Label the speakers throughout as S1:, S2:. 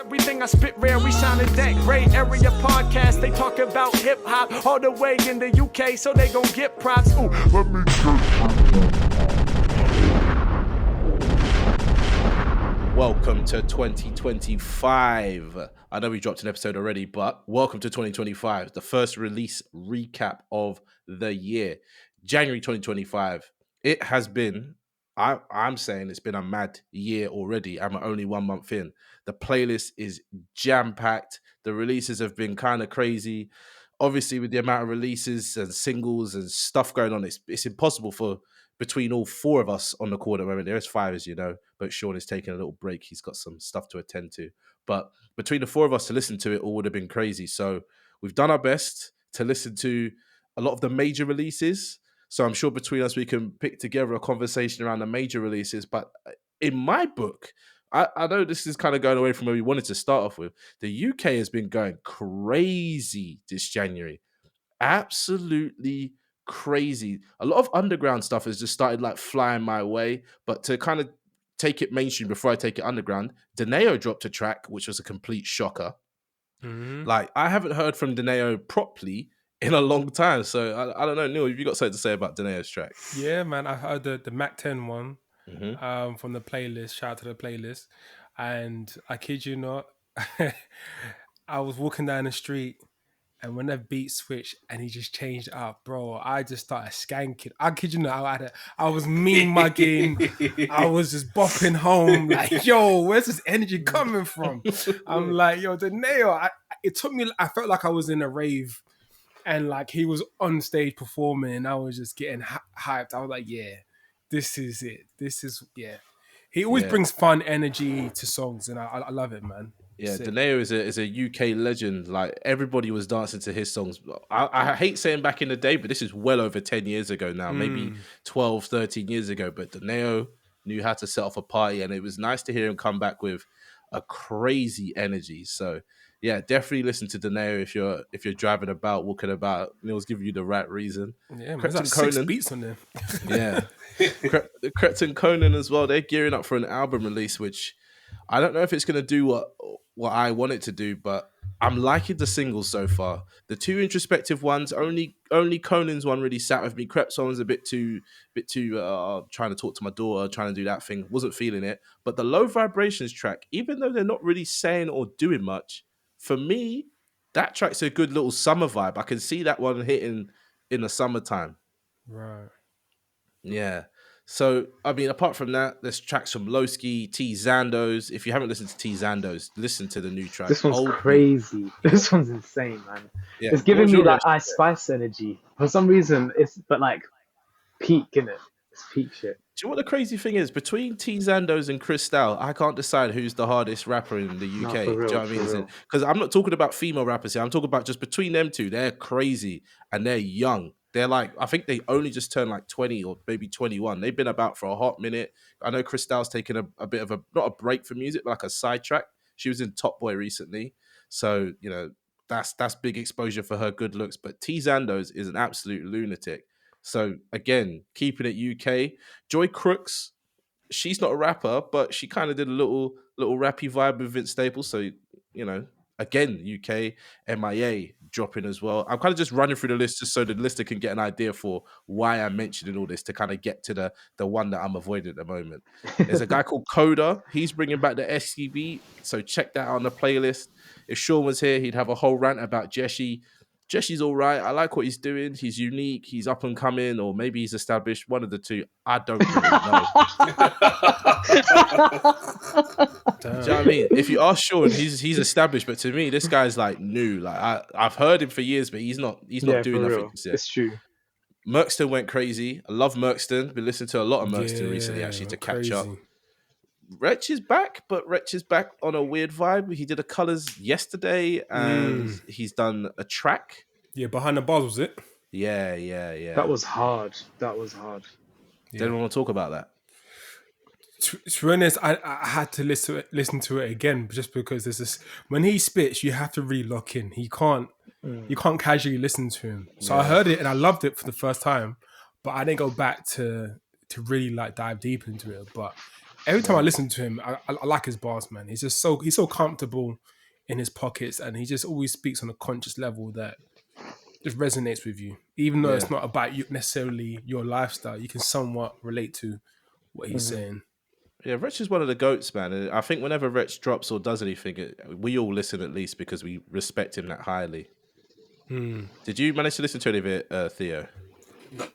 S1: Everything I spit rare, we sound in that Gray Area podcast. They talk about hip hop all the way in the UK, so they gon' get props. Ooh, let me
S2: Welcome to 2025. I know we dropped an episode already, but welcome to 2025, the first release recap of the year. January 2025. It has been, I'm saying it's been a mad year already. I'm only 1 month in. The playlist is jam-packed. The releases have been kind of crazy. Obviously, with the amount of releases and singles and stuff going on, it's impossible for between all four of us on the call at the moment. There is five, as you know, but Sean is taking a little break. He's got some stuff to attend to. But between the four of us to listen to it all would have been crazy. So we've done our best to listen to a lot of the major releases. So I'm sure between us, we can pick together a conversation around the major releases. But in my book, I know this is kind of going away from where we wanted to start off with. The UK has been going crazy this January. Absolutely crazy. A lot of underground stuff has just started like flying my way. But to kind of take it mainstream before I take it underground, Deneo dropped a track, which was a complete shocker.
S3: Mm-hmm.
S2: Like, I haven't heard from Deneo properly in a long time. So I don't know, Neil, have you got something to say about Deneo's track?
S3: Yeah, man, I heard the Mac 10 one
S2: Mm-hmm.
S3: from the playlist. Shout out to the playlist. And I kid you not, I was walking down the street and when that beat switched and he just changed up, bro, I just started skanking. I kid you not, I was mean mugging. I was just bopping home like, yo, where's this energy coming from? I'm like, yo, Deneo, it took me, I felt like I was in a rave. And like he was on stage performing and I was just getting hyped. I was like, yeah, this is it. Yeah. He always brings fun energy to songs and I love it, man.
S2: Yeah,
S3: Sick.
S2: Deneo is a UK legend. Like, everybody was dancing to his songs. I hate saying back in the day, but this is well over 10 years ago now, maybe 12, 13 years ago. But Deneo knew how to set off a party, and it was nice to hear him come back with a crazy energy. So yeah, definitely listen to Deneo if you're driving about, walking about. Neil's giving you the right reason.
S3: Yeah, man, there's like 6 beats on there.
S2: Yeah. Crept Conan as well. They're gearing up for an album release, which I don't know if it's going to do what I want it to do, but I'm liking the singles so far. The two introspective ones, only Conan's one really sat with me. Crep's one was a bit too trying to talk to my daughter, trying to do that thing. Wasn't feeling it. But the Low Vibrations track, even though they're not really saying or doing much, for me, that track's a good little summer vibe. I can see that one hitting in the summertime.
S3: Right.
S2: Yeah. So, I mean, apart from that, there's tracks from Lowski, T Zandos. If you haven't listened to T Zandos, listen to the new track.
S4: This one's crazy. This one's insane, man.
S2: Yeah.
S4: It's giving me like Ice Spice energy. For some reason, but like peak, innit? It's peak shit.
S2: Do you know what the crazy thing is? Between T Zandos and Cristal, I can't decide who's the hardest rapper in the UK.
S4: No, for real,
S2: Do you know what I mean? Because I'm not talking about female rappers here. I'm talking about just between them two. They're crazy and they're young. They're like, I think they only just turned like 20 or maybe 21. They've been about for a hot minute. I know Cristal's taken a bit of not a break from music, but like a sidetrack. She was in Top Boy recently. So, you know, that's big exposure for her good looks. But T Zandos is an absolute lunatic. So again, keeping it UK. Joy Crooks, she's not a rapper, but she kind of did a little rappy vibe with Vince Staples. So, you know, again, UK, MIA dropping as well. I'm kind of just running through the list just so the listener can get an idea for why I'm mentioning all this to kind of get to the one that I'm avoiding at the moment. There's a guy called Coda. He's bringing back the SCB. So check that out on the playlist. If Sean was here, he'd have a whole rant about Jeshi. Jeshi's all right. I like what he's doing. He's unique. He's up and coming, or maybe he's established. One of the two. I don't really know. Do you know what I mean? If you ask Sean, he's established, but to me, this guy's like new. Like I've heard him for years, but he's not doing nothing.
S4: It's true.
S2: Merkston went crazy. I love Merkston. Been listening to a lot of Merkston recently, actually, to catch up. Wretch is back, but Wretch is back on a weird vibe. He did a Colours yesterday, and he's done a track.
S3: Yeah, Behind the Bars, was it?
S2: Yeah.
S4: That was hard.
S2: Yeah. Did anyone want to talk about that?
S3: To be honest, I had to listen to it again just because there's this. When he spits, you have to really lock in. You can't casually listen to him. So I heard it and I loved it for the first time, but I didn't go back to really like dive deep into it. But every time I listen to him, I like his bars, man. He's so comfortable in his pockets, and he just always speaks on a conscious level that just resonates with you, even though it's not about you necessarily your lifestyle. You can somewhat relate to what he's saying.
S2: Yeah, Wretch is one of the goats, man. And I think whenever Wretch drops or does anything, we all listen at least because we respect him that highly. Did you manage to listen to any of it, Theo?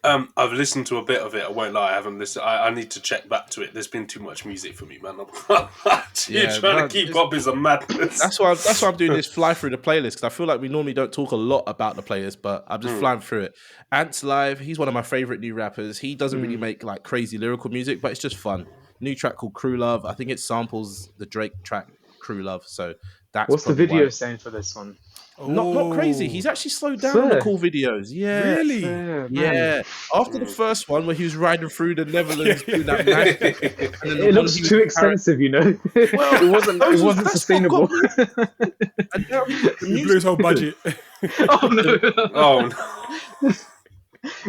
S5: I've listened to a bit of it. I won't lie, I haven't listened. I need to check back to it. There's been too much music for me, man. Trying to keep up is a madness.
S2: That's why I'm doing this fly through the playlist, because I feel like we normally don't talk a lot about the playlist, but I'm just flying through it. Ants Live, he's one of my favorite new rappers. He doesn't really make like crazy lyrical music, but it's just fun. New track called Crew Love. I think it samples the Drake track Crew Love. So that's
S4: what's the video saying for this one?
S2: Not crazy. He's actually slowed down on the cool videos. Yeah.
S3: Really?
S2: Yeah. After the first one where he was riding through the Netherlands doing that magic,
S4: it looks too expensive, you know. Well, it wasn't sustainable.
S2: And now
S3: He blew his whole budget.
S4: Oh no.
S5: Oh no.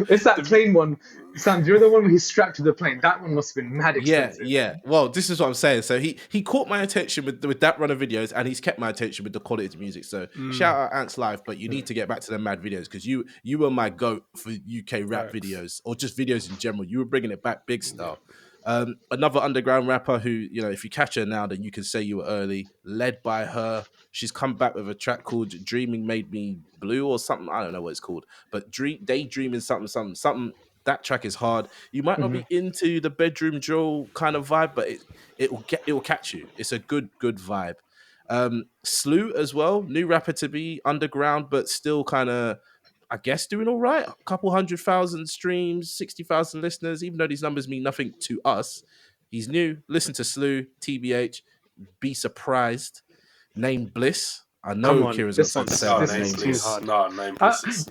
S4: It's that plane one. Sam, do you know the one where he's strapped to the plane? That one must have been mad expensive.
S2: Yeah. Well, this is what I'm saying. So he caught my attention with that run of videos, and he's kept my attention with the quality of the music. So shout out Ants Live, but you need to get back to the mad videos, because you were my goat for UK rap videos, or just videos in general. You were bringing it back big style. Another underground rapper who, you know, if you catch her now, then you can say you were early. Led by Her. She's come back with a track called Dreaming Made Me Blue or something. I don't know what it's called, but Daydreaming something. That track is hard. You might not be into the bedroom drill kind of vibe, but it will catch you. It's a good vibe. Slew as well, new rapper to be underground, but still kind of, I guess, doing all right. A couple 100,000 streams, 60,000 listeners, even though these numbers mean nothing to us. He's new. Listen to Slew, TBH, Be Surprised. Named Bliss. I know Kieran's
S4: this
S2: got
S4: one's
S2: something to say.
S4: too hard.
S5: No, Nameless is...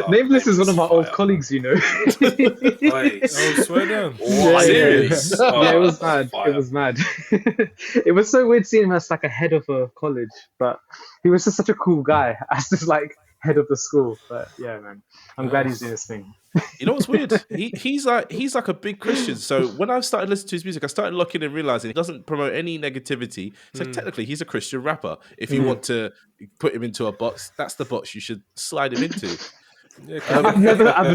S4: Nameless is one of my old colleagues, you know.
S5: Wait.
S3: Swear down.
S5: Serious?
S4: Yeah, it was mad.
S5: Fire.
S4: It was mad. It was so weird seeing him as like a head of a college, but he was just such a cool guy as just like head of the school. But yeah, man, I'm glad he's doing his thing.
S2: You know what's weird? He's like a big Christian. So when I started listening to his music, I started looking and realizing he doesn't promote any negativity. So technically, he's a Christian rapper. If you want to put him into a box, that's the box you should slide him into.
S4: I've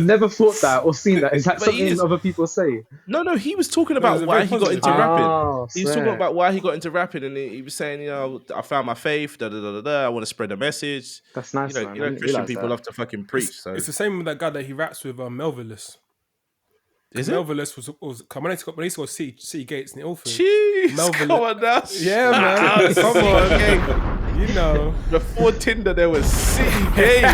S4: never thought that or seen that. Is that something other people say?
S2: No, he was talking about why he got into rapping.
S4: Oh,
S2: He was talking about why he got into rapping, and he was saying, you know, I found my faith, I want to spread a message.
S4: That's nice,
S2: You
S4: man.
S2: know, Christian people love to fucking preach. So
S3: It's the same with that guy that he raps with, Melvillous.
S2: is it?
S3: Melvillous was when I used to go see Gates in the Ilford.
S2: Jeez,
S3: Melvillous.
S2: come on now.
S3: Yeah, man. Come on. You know.
S2: Before Tinder, there was City Gates.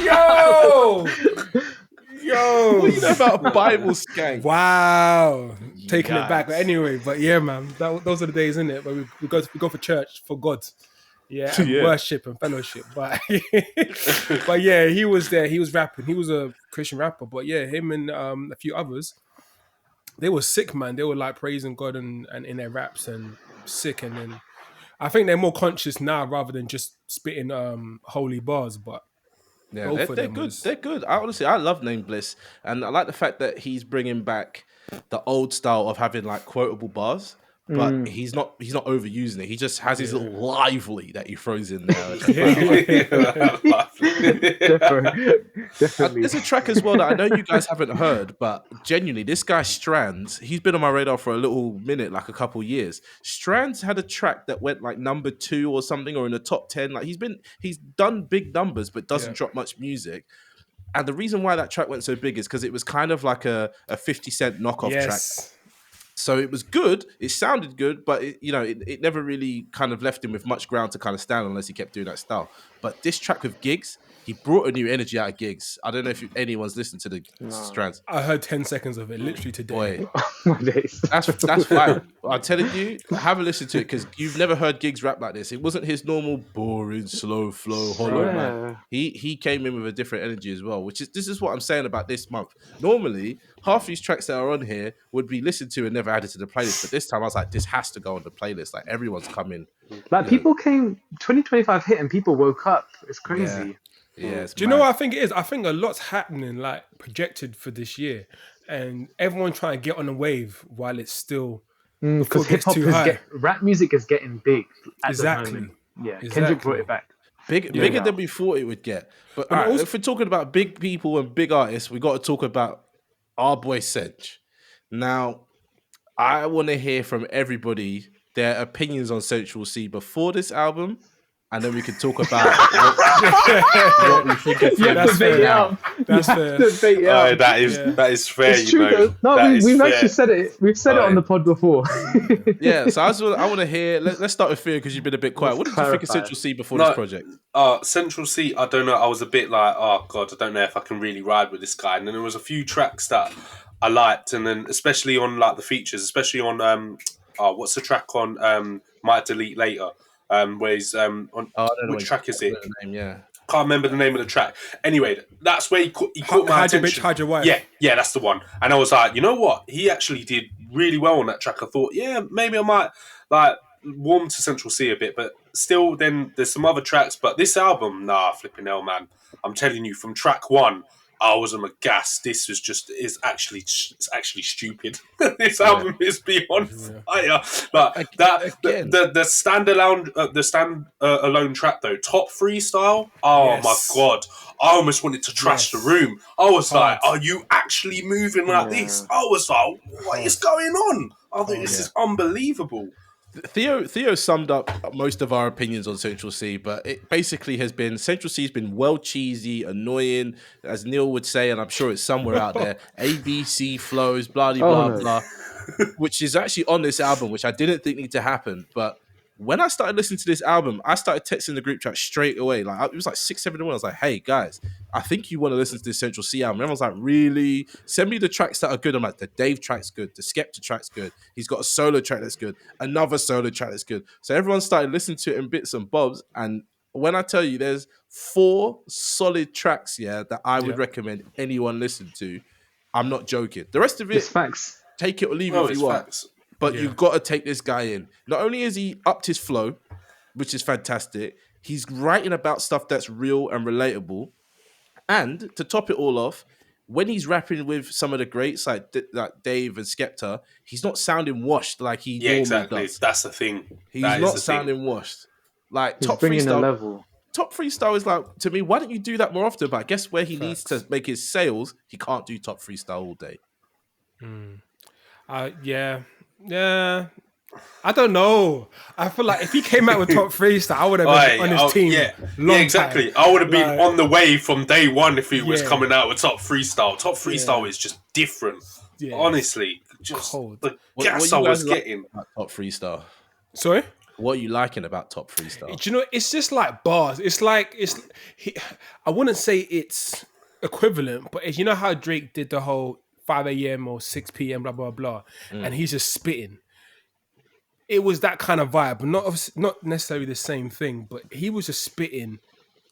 S3: Yo.
S2: What do you know about Bible skank?
S3: Wow. Taking it back.
S2: Yikes.
S3: But anyway, but yeah, man. Those are the days, isn't it? Where we go for church for God. Yeah, and worship and fellowship. But but yeah, he was there. He was rapping. He was a Christian rapper. But yeah, him and a few others, they were sick, man. They were like praising God and in their raps and sick. And then I think they're more conscious now rather than just spitting holy bars. But
S2: Yeah,
S3: both of
S2: they're
S3: them
S2: good.
S3: was-
S2: They're good. I love Named Bliss, and I like the fact that he's bringing back the old style of having like quotable bars. But he's not overusing it. He just has his little lively that he throws in there.
S4: Definitely.
S2: There's a track as well that I know you guys haven't heard, but genuinely, this guy Strands, he's been on my radar for a little minute, like a couple years. Strands had a track that went like number 2 or something, or in the top 10. Like he's done big numbers, but doesn't drop much music. And the reason why that track went so big is because it was kind of like a 50 Cent knockoff track. So it was good. It sounded good, but it never really kind of left him with much ground to kind of stand unless he kept doing that style. But this track with Gigs, he brought a new energy out of Gigs. I don't know if anyone's listened to the Strands.
S3: I heard 10 seconds of it literally today.
S2: Boy,
S4: My days.
S2: that's fine. I'm telling you, have a listen to it because you've never heard Gigs rap like this. It wasn't his normal boring, slow flow, hollow man. He came in with a different energy as well, this is what I'm saying about this month. Normally, half these tracks that are on here would be listened to and never added to the playlist. But this time I was like, this has to go on the playlist. Like everyone's coming.
S4: Like people came 2025 hit and people woke up. It's crazy.
S2: Yeah.
S3: Do you know what I think it is? I think a lot's happening, like projected for this year. and everyone trying to get on the wave while it's still before
S4: Because
S3: it
S4: hip
S3: gets
S4: hop
S3: too high.
S4: rap music is getting big at the
S3: Exactly.
S4: moment. Yeah, Kendrick brought it back.
S2: Bigger than we thought it would get. But
S3: And
S2: all right,
S3: also-
S2: if we're talking about big people and big artists, we got to talk about our boy Cench. Now, I want to hear from everybody their opinions on Central Cee before this album, and then we can talk about what we think of
S4: You
S2: him
S4: have to bait it
S2: now.
S4: up.
S3: That's
S4: you
S3: fair.
S4: have to bait it up.
S5: That is fair,
S4: It's true though. No, we've actually said it. We've said it on the pod before.
S2: Yeah, so I want to hear. Let's start with Theo because you've been a bit quiet. What did you think of Central Cee before this project?
S5: Central Cee, I don't know. I was a bit like, oh god, I don't know if I can really ride with this guy. And then there was a few tracks that I liked, and then especially on like the features, especially on what's the track on Might Delete Later, where he's on which track is it?
S2: Yeah.
S5: Can't remember the name of the track. Anyway, that's where he caught my attention.
S3: Bitch, hide your wife.
S5: Yeah, that's the one. And I was like, you know what? He actually did really well on that track. I thought, yeah, maybe I might like warm to Central Cee a bit, but still, then there's some other tracks. But this album, flipping hell, man. I'm telling you, from track one, I was on a gas. This was it's actually stupid. This album is beyond fire. But the stand alone track though, Top Freestyle. Oh my god! I almost wanted to trash the room. I was like, "Are you actually moving like this?" I was like, "What is going on?" I think this is unbelievable.
S2: Theo summed up most of our opinions on Central Cee, but it basically has been Central Cee's been well cheesy, annoying, as Neil would say, and I'm sure it's somewhere out there. ABC flows, blah blah blah, which is actually on this album, which I didn't think needed to happen. But when I started listening to this album, I started texting the group chat straight away. Like it was like 6, 7 in the morning. I was like, "Hey guys, I think you want to listen to this Central Cee album." Everyone's like, "Really? Send me the tracks that are good." I'm like, "The Dave track's good. The Skepta track's good. He's got a solo track that's good. Another solo track that's good." So everyone started listening to it in bits and bobs. And when I tell you, there's 4 solid tracks, that I would recommend anyone listen to. I'm not joking. The rest of it,
S4: facts.
S2: Take it or leave it if you want. But you've got to take this guy in. Not only has he upped his flow, which is fantastic, he's writing about stuff that's real and relatable. And to top it all off, when he's rapping with some of the greats like Dave and Skepta, he's not sounding washed like he normally does.
S5: That's the thing.
S2: He's not sounding washed. Like
S4: he's
S2: top
S4: bringing
S2: freestyle.
S4: a level. Top
S2: freestyle is like, to me, why don't you do that more often? But I guess where he needs to make his sales, he can't do top freestyle all day.
S3: Yeah. I don't know. I feel like if he came out with top freestyle, I would have been on his team.
S5: Yeah, exactly.
S3: Time.
S5: I would have been on the way from day one if he was coming out with top freestyle. Top freestyle is just different. Yeah. Honestly, just cold. The gas I was getting.
S2: Top freestyle.
S3: Sorry?
S2: What are you liking about top freestyle?
S3: Do you know? It's just like bars. It's like I wouldn't say it's equivalent, but you know how Drake did the whole 5 a.m. or 6 p.m. blah blah blah, and he's just spitting. It was that kind of vibe, not necessarily the same thing, but he was just spitting,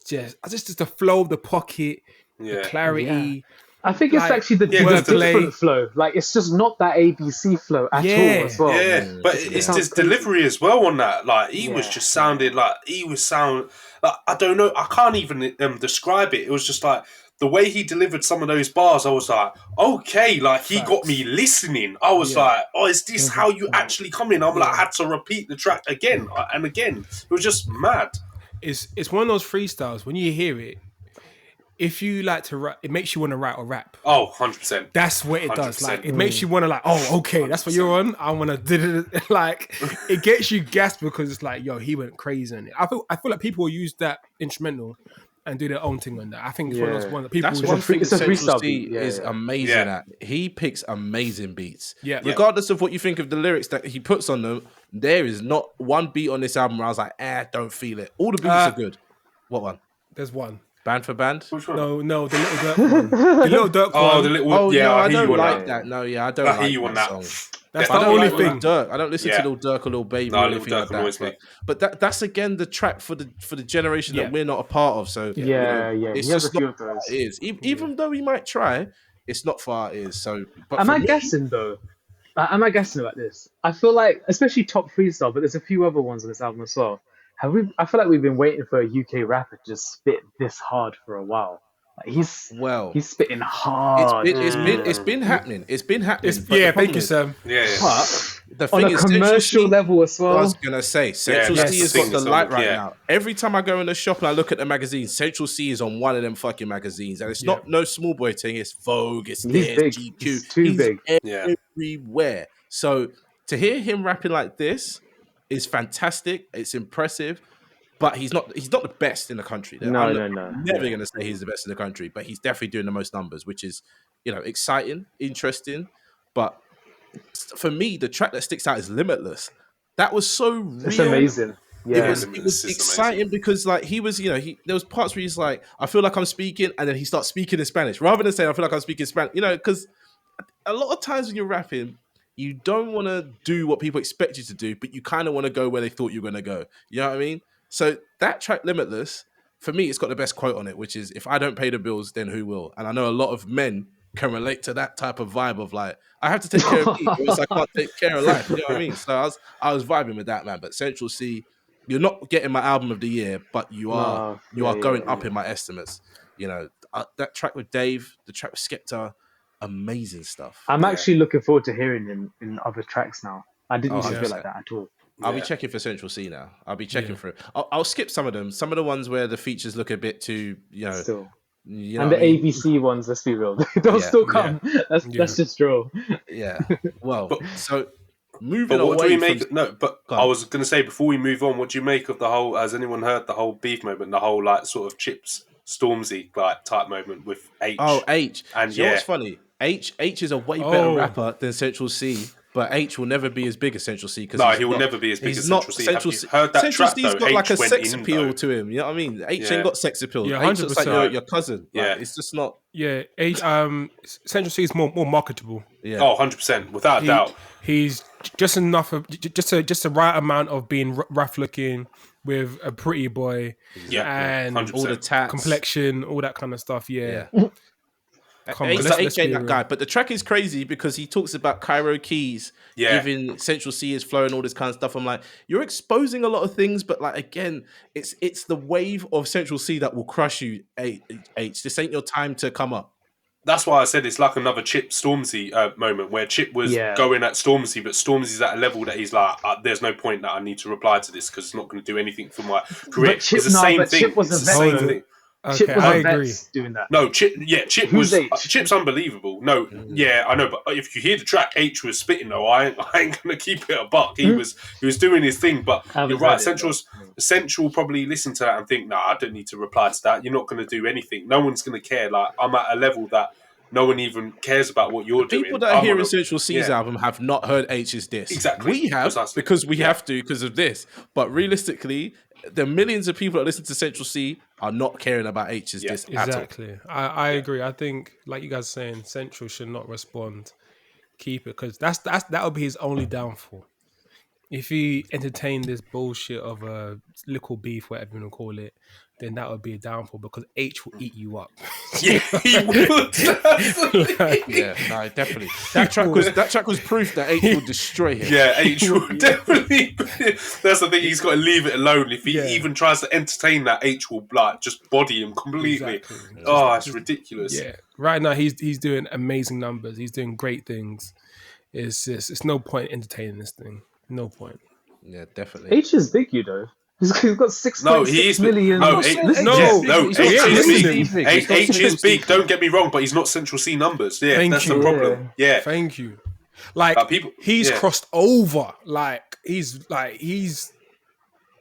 S3: just the flow of the pocket, the clarity.
S4: Yeah. I think it's actually the different flow. Like it's just not that ABC flow at all as well.
S5: Yeah, but it's his delivery as well on that. Like he was just sounded like like I don't know. I can't even describe it. It was just like the way he delivered some of those bars. I was like, okay, like he got me listening. I was like, oh, is this how you actually come in? I'm like, I had to repeat the track again and again. It was just mad.
S3: It's one of those freestyles when you hear it. If you like to rap, it makes you want to write or rap.
S5: Oh, 100%.
S3: That's what it does. Like, it makes you want to like, oh, okay, that's what you're on. I want to do it. Like, it gets you gassed because it's like, yo, he went crazy on it. I feel like people will use that instrumental and do their own thing on that. I think it's one of those ones that people...
S2: That's one thing that Central Cee is amazing at. He picks amazing beats.
S3: Yeah.
S2: Regardless of what you think of the lyrics that he puts on them, there is not one beat on this album where I was like, don't feel it. All the beats are good. What one?
S3: There's one.
S2: Band for band?
S3: No, the Little Dirk one. The Little Dirk one.
S5: Oh, the Little...
S2: I don't like that. No, I don't like that song.
S3: That's the only thing.
S2: Dirk. I don't listen to Little Dirk or Little Baby or anything
S5: Dirk
S2: like that. But that's again the track for the generation that we're not a part of. So it's just not what it is. Even though we might try, it's not for our ears. So, but
S4: am I guessing though? Am I guessing about this? I feel like, especially Top Freestyle, but there's a few other ones on this album as well. I feel like we've been waiting for a UK rapper to just spit this hard for a while. Like,
S2: Well,
S4: he's spitting hard.
S2: it's been happening. It's been happening. but the
S3: Yeah,
S2: problem
S3: thank you,
S2: is-
S3: Sam.
S5: Yeah, yeah.
S2: But the
S4: On
S2: thing
S4: a
S2: is, Central
S4: commercial
S2: Cee-
S4: level as
S2: I
S4: well.
S2: was gonna say Central
S5: that's
S2: Cee
S5: the
S2: has
S5: thing,
S2: got the
S5: it's
S2: light
S5: on-
S2: right
S5: yeah.
S2: now. Every time I go in the shop and I look at the magazines, Central Cee is on one of them fucking magazines, and it's not no small boy thing. It's Vogue, it's
S4: He's
S2: this,
S4: big.
S2: GQ.
S4: He's too big.
S5: Yeah.
S2: Everywhere. So to hear him rapping like this is fantastic. It's impressive. But he's not the best in the country.
S4: No.
S2: I'm never going to say he's the best in the country, but he's definitely doing the most numbers, which is, exciting, interesting. But for me, the track that sticks out is Limitless. That was so real.
S4: It's amazing. Yeah.
S2: It was
S5: Limitless is
S2: exciting
S5: amazing.
S2: because like he was, there was parts where he's like, I feel like I'm speaking, and then he starts speaking in Spanish rather than saying I feel like I'm speaking Spanish, because a lot of times when you're rapping, you don't want to do what people expect you to do, but you kind of want to go where they thought you were going to go. You know what I mean? So that track Limitless, for me, it's got the best quote on it, which is, if I don't pay the bills, then who will? And I know a lot of men can relate to that type of vibe of like, I have to take care of me, or else I can't take care of life. You know what I mean? So I was vibing with that, man. But Central Cee, you're not getting my album of the year, but you are going up in my estimates. That track with Dave, the track with Skepta, amazing stuff.
S4: I'm actually looking forward to hearing him in other tracks now. I didn't used to feel
S2: 100%.
S4: like that at all.
S2: I'll be checking for Central Cee now. I'll be checking for it. I'll skip some of them. Some of the ones where the features look a bit too,
S4: Still.
S2: You know
S4: And
S2: what
S4: the
S2: I mean?
S4: ABC ones, let's be real, they'll still come. That's just draw.
S2: Yeah. Well, so
S5: But
S2: moving
S5: what do
S2: away
S5: we make?
S2: from...
S5: No, but
S2: Go on.
S5: I was going to say before we move on, what do you make of the whole? Has anyone heard the whole beef moment, the whole like sort of Chips Stormzy like type moment with Aitch?
S2: Oh, Aitch.
S5: And
S2: You know what's funny? Aitch is a way better rapper than Central Cee, but Aitch will never be as big as Central Cee.
S5: No, he will never be as big as Central Cee. Have you heard that
S2: Central
S5: track,
S2: Cee's
S5: though?
S2: got like a
S5: Aitch went
S2: sex
S5: in,
S2: appeal
S5: though.
S2: to him. You know what I mean? Aitch
S5: Yeah.
S2: ain't got sex appeal.
S3: Yeah,
S2: Aitch looks like
S3: 100%.
S2: your cousin. Like,
S5: Yeah.
S2: it's just not...
S3: Yeah, Central Cee is more marketable.
S2: Yeah.
S5: Oh, 100%, without a doubt.
S3: He's just enough of just the right amount of being rough looking with a pretty boy, and
S5: 100%.
S2: All the tats.
S3: complexion, all that kind of stuff. Yeah. Come on,
S2: Aitch
S3: let's
S2: ain't
S3: be
S2: that
S3: real.
S2: guy. But the track is crazy because he talks about Cairo Keys giving Central Cee his flow and all this kind of stuff. I'm like, you're exposing a lot of things, but like again, it's the wave of Central Cee that will crush you, Aitch. This ain't your time to come up.
S5: That's why I said it's like another Chip Stormzy moment where Chip was going at Stormzy, but Stormzy's at a level that he's like, there's no point that I need to reply to this because it's not going to do anything for my career.
S4: But Chip,
S5: it's the same
S4: but
S5: thing.
S4: Chip was
S5: It's
S4: a
S5: the same
S4: vet.
S5: thing.
S3: Okay,
S4: Chip was
S3: I
S4: a
S3: agree.
S4: vet doing that.
S5: No, Chip
S4: Who's
S5: was
S4: Aitch?
S5: Chip's unbelievable. No, yeah, I know, but if you hear the track, Aitch was spitting though. I ain't gonna keep it a buck. He was doing his thing, but you're right. Central probably listen to that and think, nah, I don't need to reply to that. You're not gonna do anything. No one's gonna care. Like I'm at a level that no one even cares about what you're doing.
S2: People that are hearing Central Cee's album have not heard Aitch's diss.
S5: Exactly.
S2: We have because we have to because of this. But realistically, the millions of people that listen to Central Cee are not caring about Aitch's diss at all.
S3: Exactly. I agree. I think, like you guys are saying, Central should not respond. Keep it, because that would be his only downfall. If he entertained this bullshit of a little beef, whatever you want to call it, then that would be a downfall because Aitch will eat you up.
S5: Yeah, he would.
S2: Yeah, no, definitely. That track was proof that Aitch will destroy him.
S5: Yeah, Aitch will definitely. That's the thing. He's got to leave it alone. If he even tries to entertain that, Aitch will like just body him completely.
S3: Exactly.
S5: Oh, it's ridiculous.
S3: Yeah, right now he's doing amazing numbers. He's doing great things. It's no point entertaining this thing. No point.
S2: Yeah, definitely.
S4: H is big, you know. He's got 6.6 million.
S5: H is big. Don't get me wrong, but he's not Central Cee numbers. Yeah, that's the problem. Yeah,
S3: thank you. Like he's crossed over. Like he's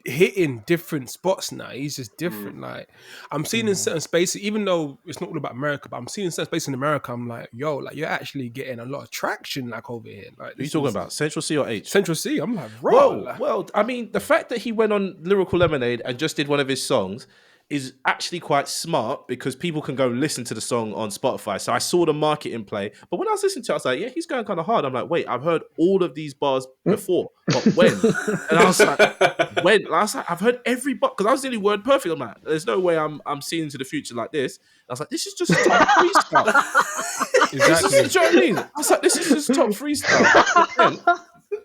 S3: hitting different spots now. He's just different. Like I'm seeing in certain spaces, even though it's not all about America, but I'm seeing certain spaces in America. I'm like, yo, like you're actually getting a lot of traction, like over here. Like,
S2: Who are you talking about? Central Cee or Aitch?
S3: Central Cee. I'm like, bro.
S2: Well, I mean, the fact that he went on Lyrical Lemonade and just did one of his songs is actually quite smart because people can go listen to the song on Spotify. So I saw the market in play. But when I was listening to it, I was like, yeah, he's going kind of hard. I'm like, wait, I've heard all of these bars before. But when? And I was like, when? And I was like, I've heard every bar. Because I was nearly word perfect. I'm like, there's no way I'm seeing into the future like this. And I was like, this is just top freestyle.
S3: Exactly.
S2: Do you know what I mean? I was like, this is just top freestyle.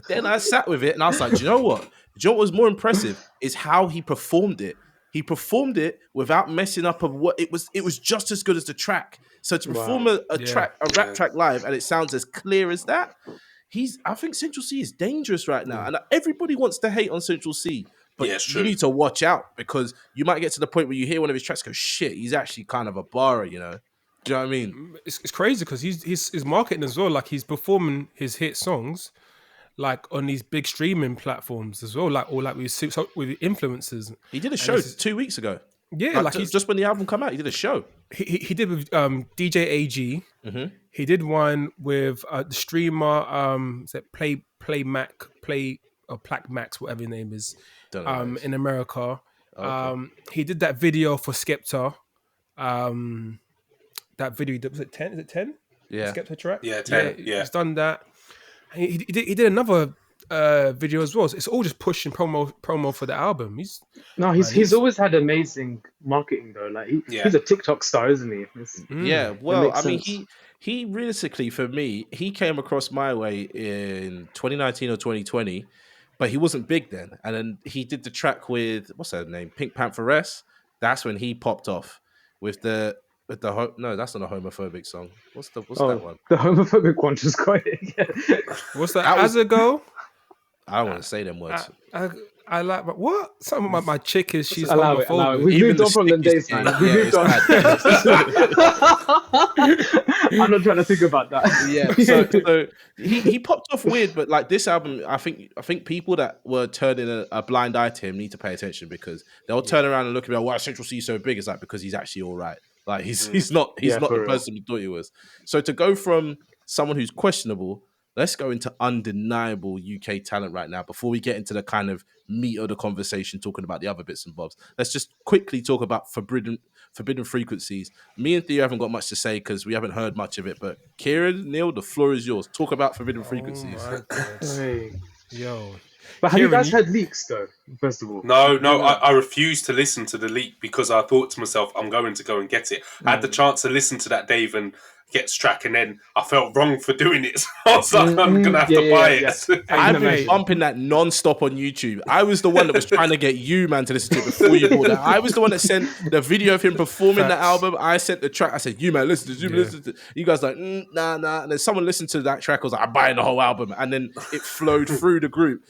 S2: Then I sat with it and I was like, do you know what? Do you know what was more impressive is how he performed it. he performed it without messing up of what it was. It was just as good as the track. So to perform a rap track live and it sounds as clear as that, I think Central Cee is dangerous right now. And everybody wants to hate on Central Cee. But
S5: it's
S2: you
S5: true.
S2: need to watch out because you might get to the point where you hear one of his tracks go, shit, he's actually kind of a barer, you know? Do you know what I mean?
S3: It's crazy because he's marketing as well. Like he's performing his hit songs like on these big streaming platforms as well. Like with influencers.
S2: He did a show 2 weeks ago.
S3: Yeah, like he's
S2: just when the album came out, he did a show.
S3: He did with DJ AG.
S2: Mm-hmm.
S3: He did one with the streamer is it Play or Plaque Max, whatever his name is. In America.
S2: Okay.
S3: He did that video for Skepta. That video, was it 10? Is it 10?
S2: Yeah.
S3: Skepta track?
S5: Yeah, 10. Yeah.
S3: He's done that. And he did another video as well. So it's all just pushing promo for the album.
S4: He's always had amazing marketing though. Like he's a TikTok star, isn't he?
S2: Yeah, well, I mean,
S4: sense.
S2: he realistically for me, he came across my way in 2019 or 2020. But he wasn't big then. And then he did the track with, what's her name? Pink Pantheress. That's when he popped off with no, that's not a homophobic song. What's that one?
S4: The homophobic one just got it.
S3: What's that? As a go?
S2: I don't want to say them words.
S3: I like, but what? Something about my chick is she's
S4: allow it.
S3: homophobic.
S4: We moved on from them days, man. We moved on. I'm not trying to think about that.
S2: Yeah, so he popped off weird, but like this album, I think people that were turning a blind eye to him need to pay attention because they'll turn around and look at me like, why is Central Cee so big? It's like because he's actually all right. Like he's not the person we thought he was. So to go from someone who's questionable, let's go into undeniable UK talent right now before we get into the kind of meat of the conversation talking about the other bits and bobs. Let's just quickly talk about Forbidden Frequencies. Me and Theo haven't got much to say because we haven't heard much of it, but Kieran, Neil, the floor is yours. Talk about Forbidden Frequencies.
S4: Hey.
S3: Yo.
S4: But have you guys heard leaks though, first of all?
S5: No, I refused to listen to the leak because I thought to myself, I'm going to go and get it. I had the chance to listen to that Dave and Gets track, and then I felt wrong for doing it. So I was like, I'm gonna have to buy it.
S2: I've been bumping that non-stop on YouTube. I was the one that was trying to get you, man, to listen to it before you bought that. I was the one that sent the video of him performing the album. I sent the track. I said, you, man, listen to it. Listen to it. You guys like, nah. And then someone listened to that track. I was like, I'm buying the whole album. And then it flowed through the group.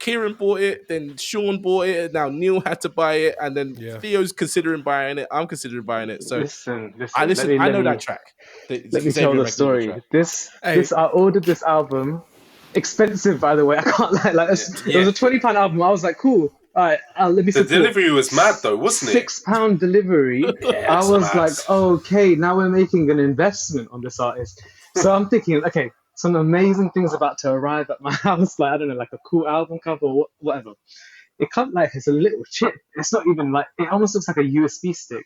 S2: Kieran bought it. Then Sean bought it. Now Neil had to buy it. And then Theo's considering buying it. I'm considering buying it. So
S4: listen.
S2: I know that track.
S4: Let me tell the story. I ordered this album, expensive by the way. I can't lie. It was a £20 album. I was like, cool. All right, let me.
S5: The delivery was mad though, wasn't it?
S4: £6 delivery. I was like, okay, now we're making an investment on this artist. So I'm thinking, okay, some amazing things about to arrive at my house. Like I don't know, like a cool album cover or whatever. It comes like it's a little chip. It's not even like it almost looks like a USB stick.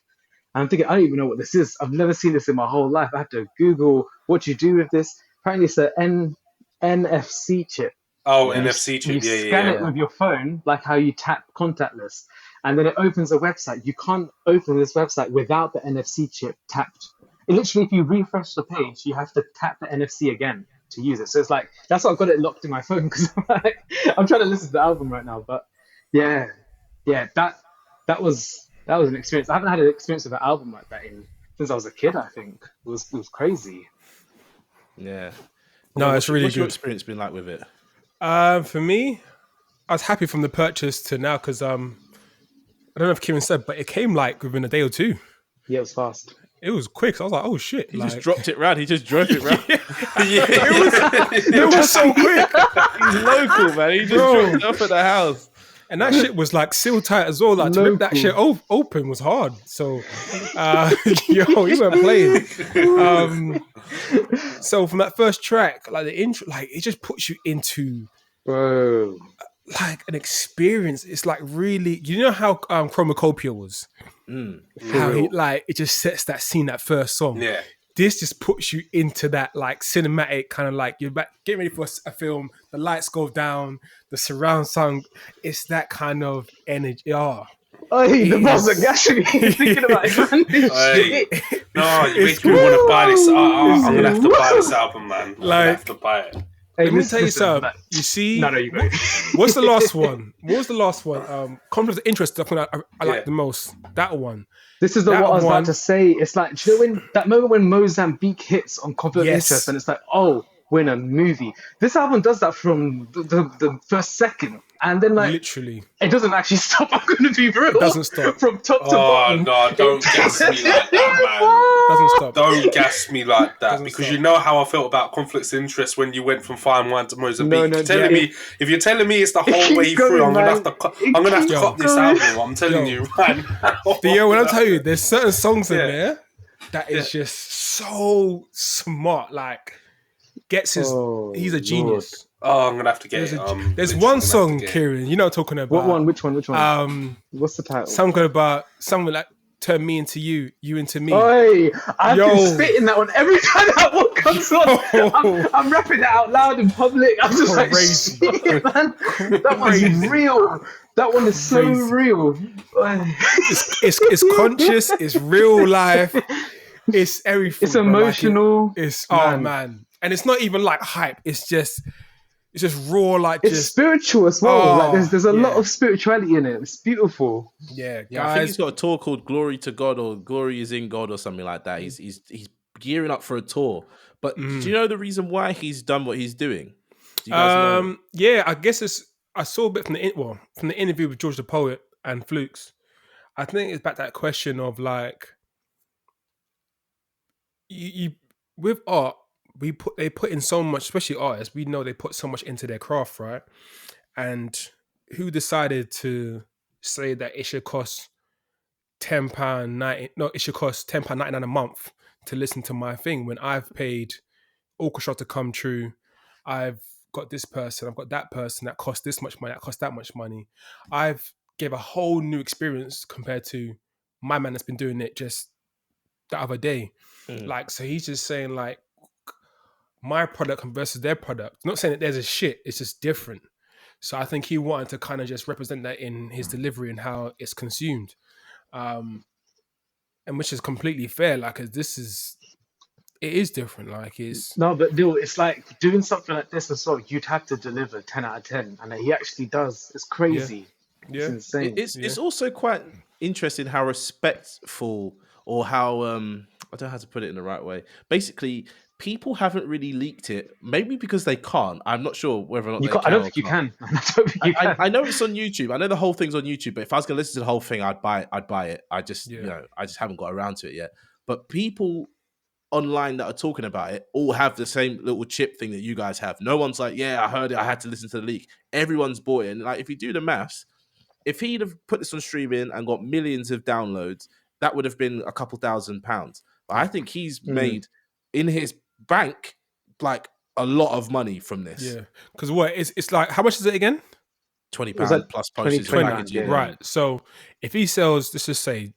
S4: I'm thinking, I don't even know what this is. I've never seen this in my whole life. I had to Google what you do with this. Apparently, it's an NFC chip.
S5: Oh, NFC chip.
S4: You scan it with your phone, like how you tap contactless, and then it opens a website. You can't open this website without the NFC chip tapped. Literally, if you refresh the page, you have to tap the NFC again to use it. So it's like that's why I've got it locked in my phone because I'm trying to listen to the album right now. But yeah, that was an experience. I haven't had an experience with an album like that since I was a kid, I think. It was crazy.
S2: Yeah.
S3: No, it's really
S2: what's
S3: good.
S2: Your experience been like with it?
S3: For me, I was happy from the purchase to now because I don't know if Kieran said, but it came like within a day or two.
S4: Yeah, it was fast.
S3: It was quick. So I was like, oh shit.
S2: He just dropped it round. He just drove it round.
S3: It was so quick.
S2: He's local, man. He just dropped it off at the house.
S3: And that shit was like sealed tight as well. Like to rip that shit open was hard. So, he weren't playing. So from that first track, like the intro, like it just puts you into like an experience. It's like really, you know how Chromacopia was. How it just sets that scene, that first song.
S5: Yeah.
S3: This just puts you into that like cinematic kind of like you're getting ready for a film. The lights go down, the surround sound. It's that kind of energy. Oh,
S4: the boss are gashing. Thinking about it, man.
S5: No, you make me want to buy this. I'm gonna have to buy this album, man. I'm gonna have to buy it.
S4: Hey,
S3: Let me tell you
S4: listen,
S3: something.
S4: like,
S3: You see,
S4: no, you go.
S3: what's the last one? What was the last one? Conflict of interest. I think I
S5: Yeah.
S3: like the most. That one.
S4: This is the
S3: That
S4: what I was
S3: one.
S4: about to say. It's like, do you know when that moment when Mozambique hits on Conflict of Interest,
S3: Yes.
S4: and it's like, oh, we're in a movie. This album does that from the first second, and then like
S3: Literally.
S4: it doesn't actually stop. I'm going to be real.
S3: It doesn't stop.
S4: From top to
S5: Oh
S4: bottom.
S5: no! Don't gas me like that, man.
S3: Doesn't stop.
S5: Don't gas me like that,
S3: Doesn't
S5: because
S3: stop.
S5: you know how I felt about conflicts of interest when you went from Fine Wine to Mozambique.
S4: No,
S5: If you're telling me it's the whole
S4: keeps
S5: way
S4: going,
S5: through, I'm gonna
S4: man.
S5: have to
S4: It
S5: I'm gonna have to
S4: keeps
S5: cut this
S4: going.
S5: album. I'm telling
S3: Yo.
S5: you right now.
S3: Yo, when I tell you, there's certain songs in
S5: Yeah.
S3: there that is just so smart. Like, gets his.
S4: Oh,
S3: He's a
S4: Lord.
S3: genius.
S5: Oh, I'm gonna have to get
S3: There's,
S5: it.
S3: there's
S5: Literally
S3: one
S5: gonna have
S3: song,
S5: to get it.
S3: Kieran. You know what I'm talking about.
S4: What one? Which one? Which one? What's the title?
S3: Something about something like turn me into you, you into me.
S4: Oi, I've
S3: Yo.
S4: been spitting that one every time that one comes on. I'm rapping it out loud in public. I'm just
S3: Crazy.
S4: like, shit, man. That one's
S3: Crazy.
S4: real. That one is so
S3: Crazy.
S4: real.
S3: It's conscious. It's real life. It's everything.
S4: It's
S3: bro. Like,
S4: emotional.
S3: it's
S4: Man.
S3: man, and it's not even like hype. It's just raw. Like
S4: It's
S3: just
S4: spiritual as well.
S3: Oh,
S4: Like there's a lot
S3: yeah.
S4: of spirituality in it. It's beautiful.
S3: yeah,
S2: Yeah, I think
S3: guys.
S2: he's got a tour called "Glory to God" or "Glory is in God" or something like that. He's gearing up for a tour. But do you know the reason why he's done what he's doing? Do you guys know?
S3: Yeah, I guess I saw a bit from the interview with George the Poet and Flukes. I think it's back to that question of like you with art, they put in so much, especially artists. We know they put so much into their craft, right? And who decided to say that it should cost £10.90? No, it should cost £10.99 a month to listen to my thing when I've paid orchestra to come true. I've got this person, I've got that person that costs this much money, that costs that much money. I've gave a whole new experience compared to my man that's been doing it just the other day. Like, so he's just saying like my product versus their product. Not saying that there's a shit, it's just different. So I think he wanted to kind of just represent that in his delivery and how it's consumed. And which is completely fair, like, 'cause it is different. Like, it's
S4: No, but dude, it's like doing something like this as well. You'd have to deliver 10 out of 10, and he actually does. It's crazy. It's
S3: yeah.
S4: insane.
S2: It's also quite interesting how respectful or how I don't know how to put it in the right way. Basically, people haven't really leaked it, maybe because they can't. I'm not sure whether or not
S4: You
S2: they
S4: can't,
S2: can.
S4: I don't think you can. I don't think you can.
S2: I know it's on YouTube. I know the whole thing's on YouTube, but if I was gonna listen to the whole thing, I'd buy it. I just I just haven't got around to it yet. But people online that are talking about it all have the same little chip thing that you guys have. No one's like, yeah, I heard it, I had to listen to the leak. Everyone's bought it. And like, if you do the maths, if he'd have put this on streaming and got millions of downloads, that would have been a couple £1,000s. But I think he's made in his bank like a lot of money from this.
S3: Yeah, because it's like, how much is it again?
S2: £20
S4: Was that
S2: plus postage
S4: 20,
S2: and packaging.
S4: yeah.
S3: Right. So if he sells, let's just say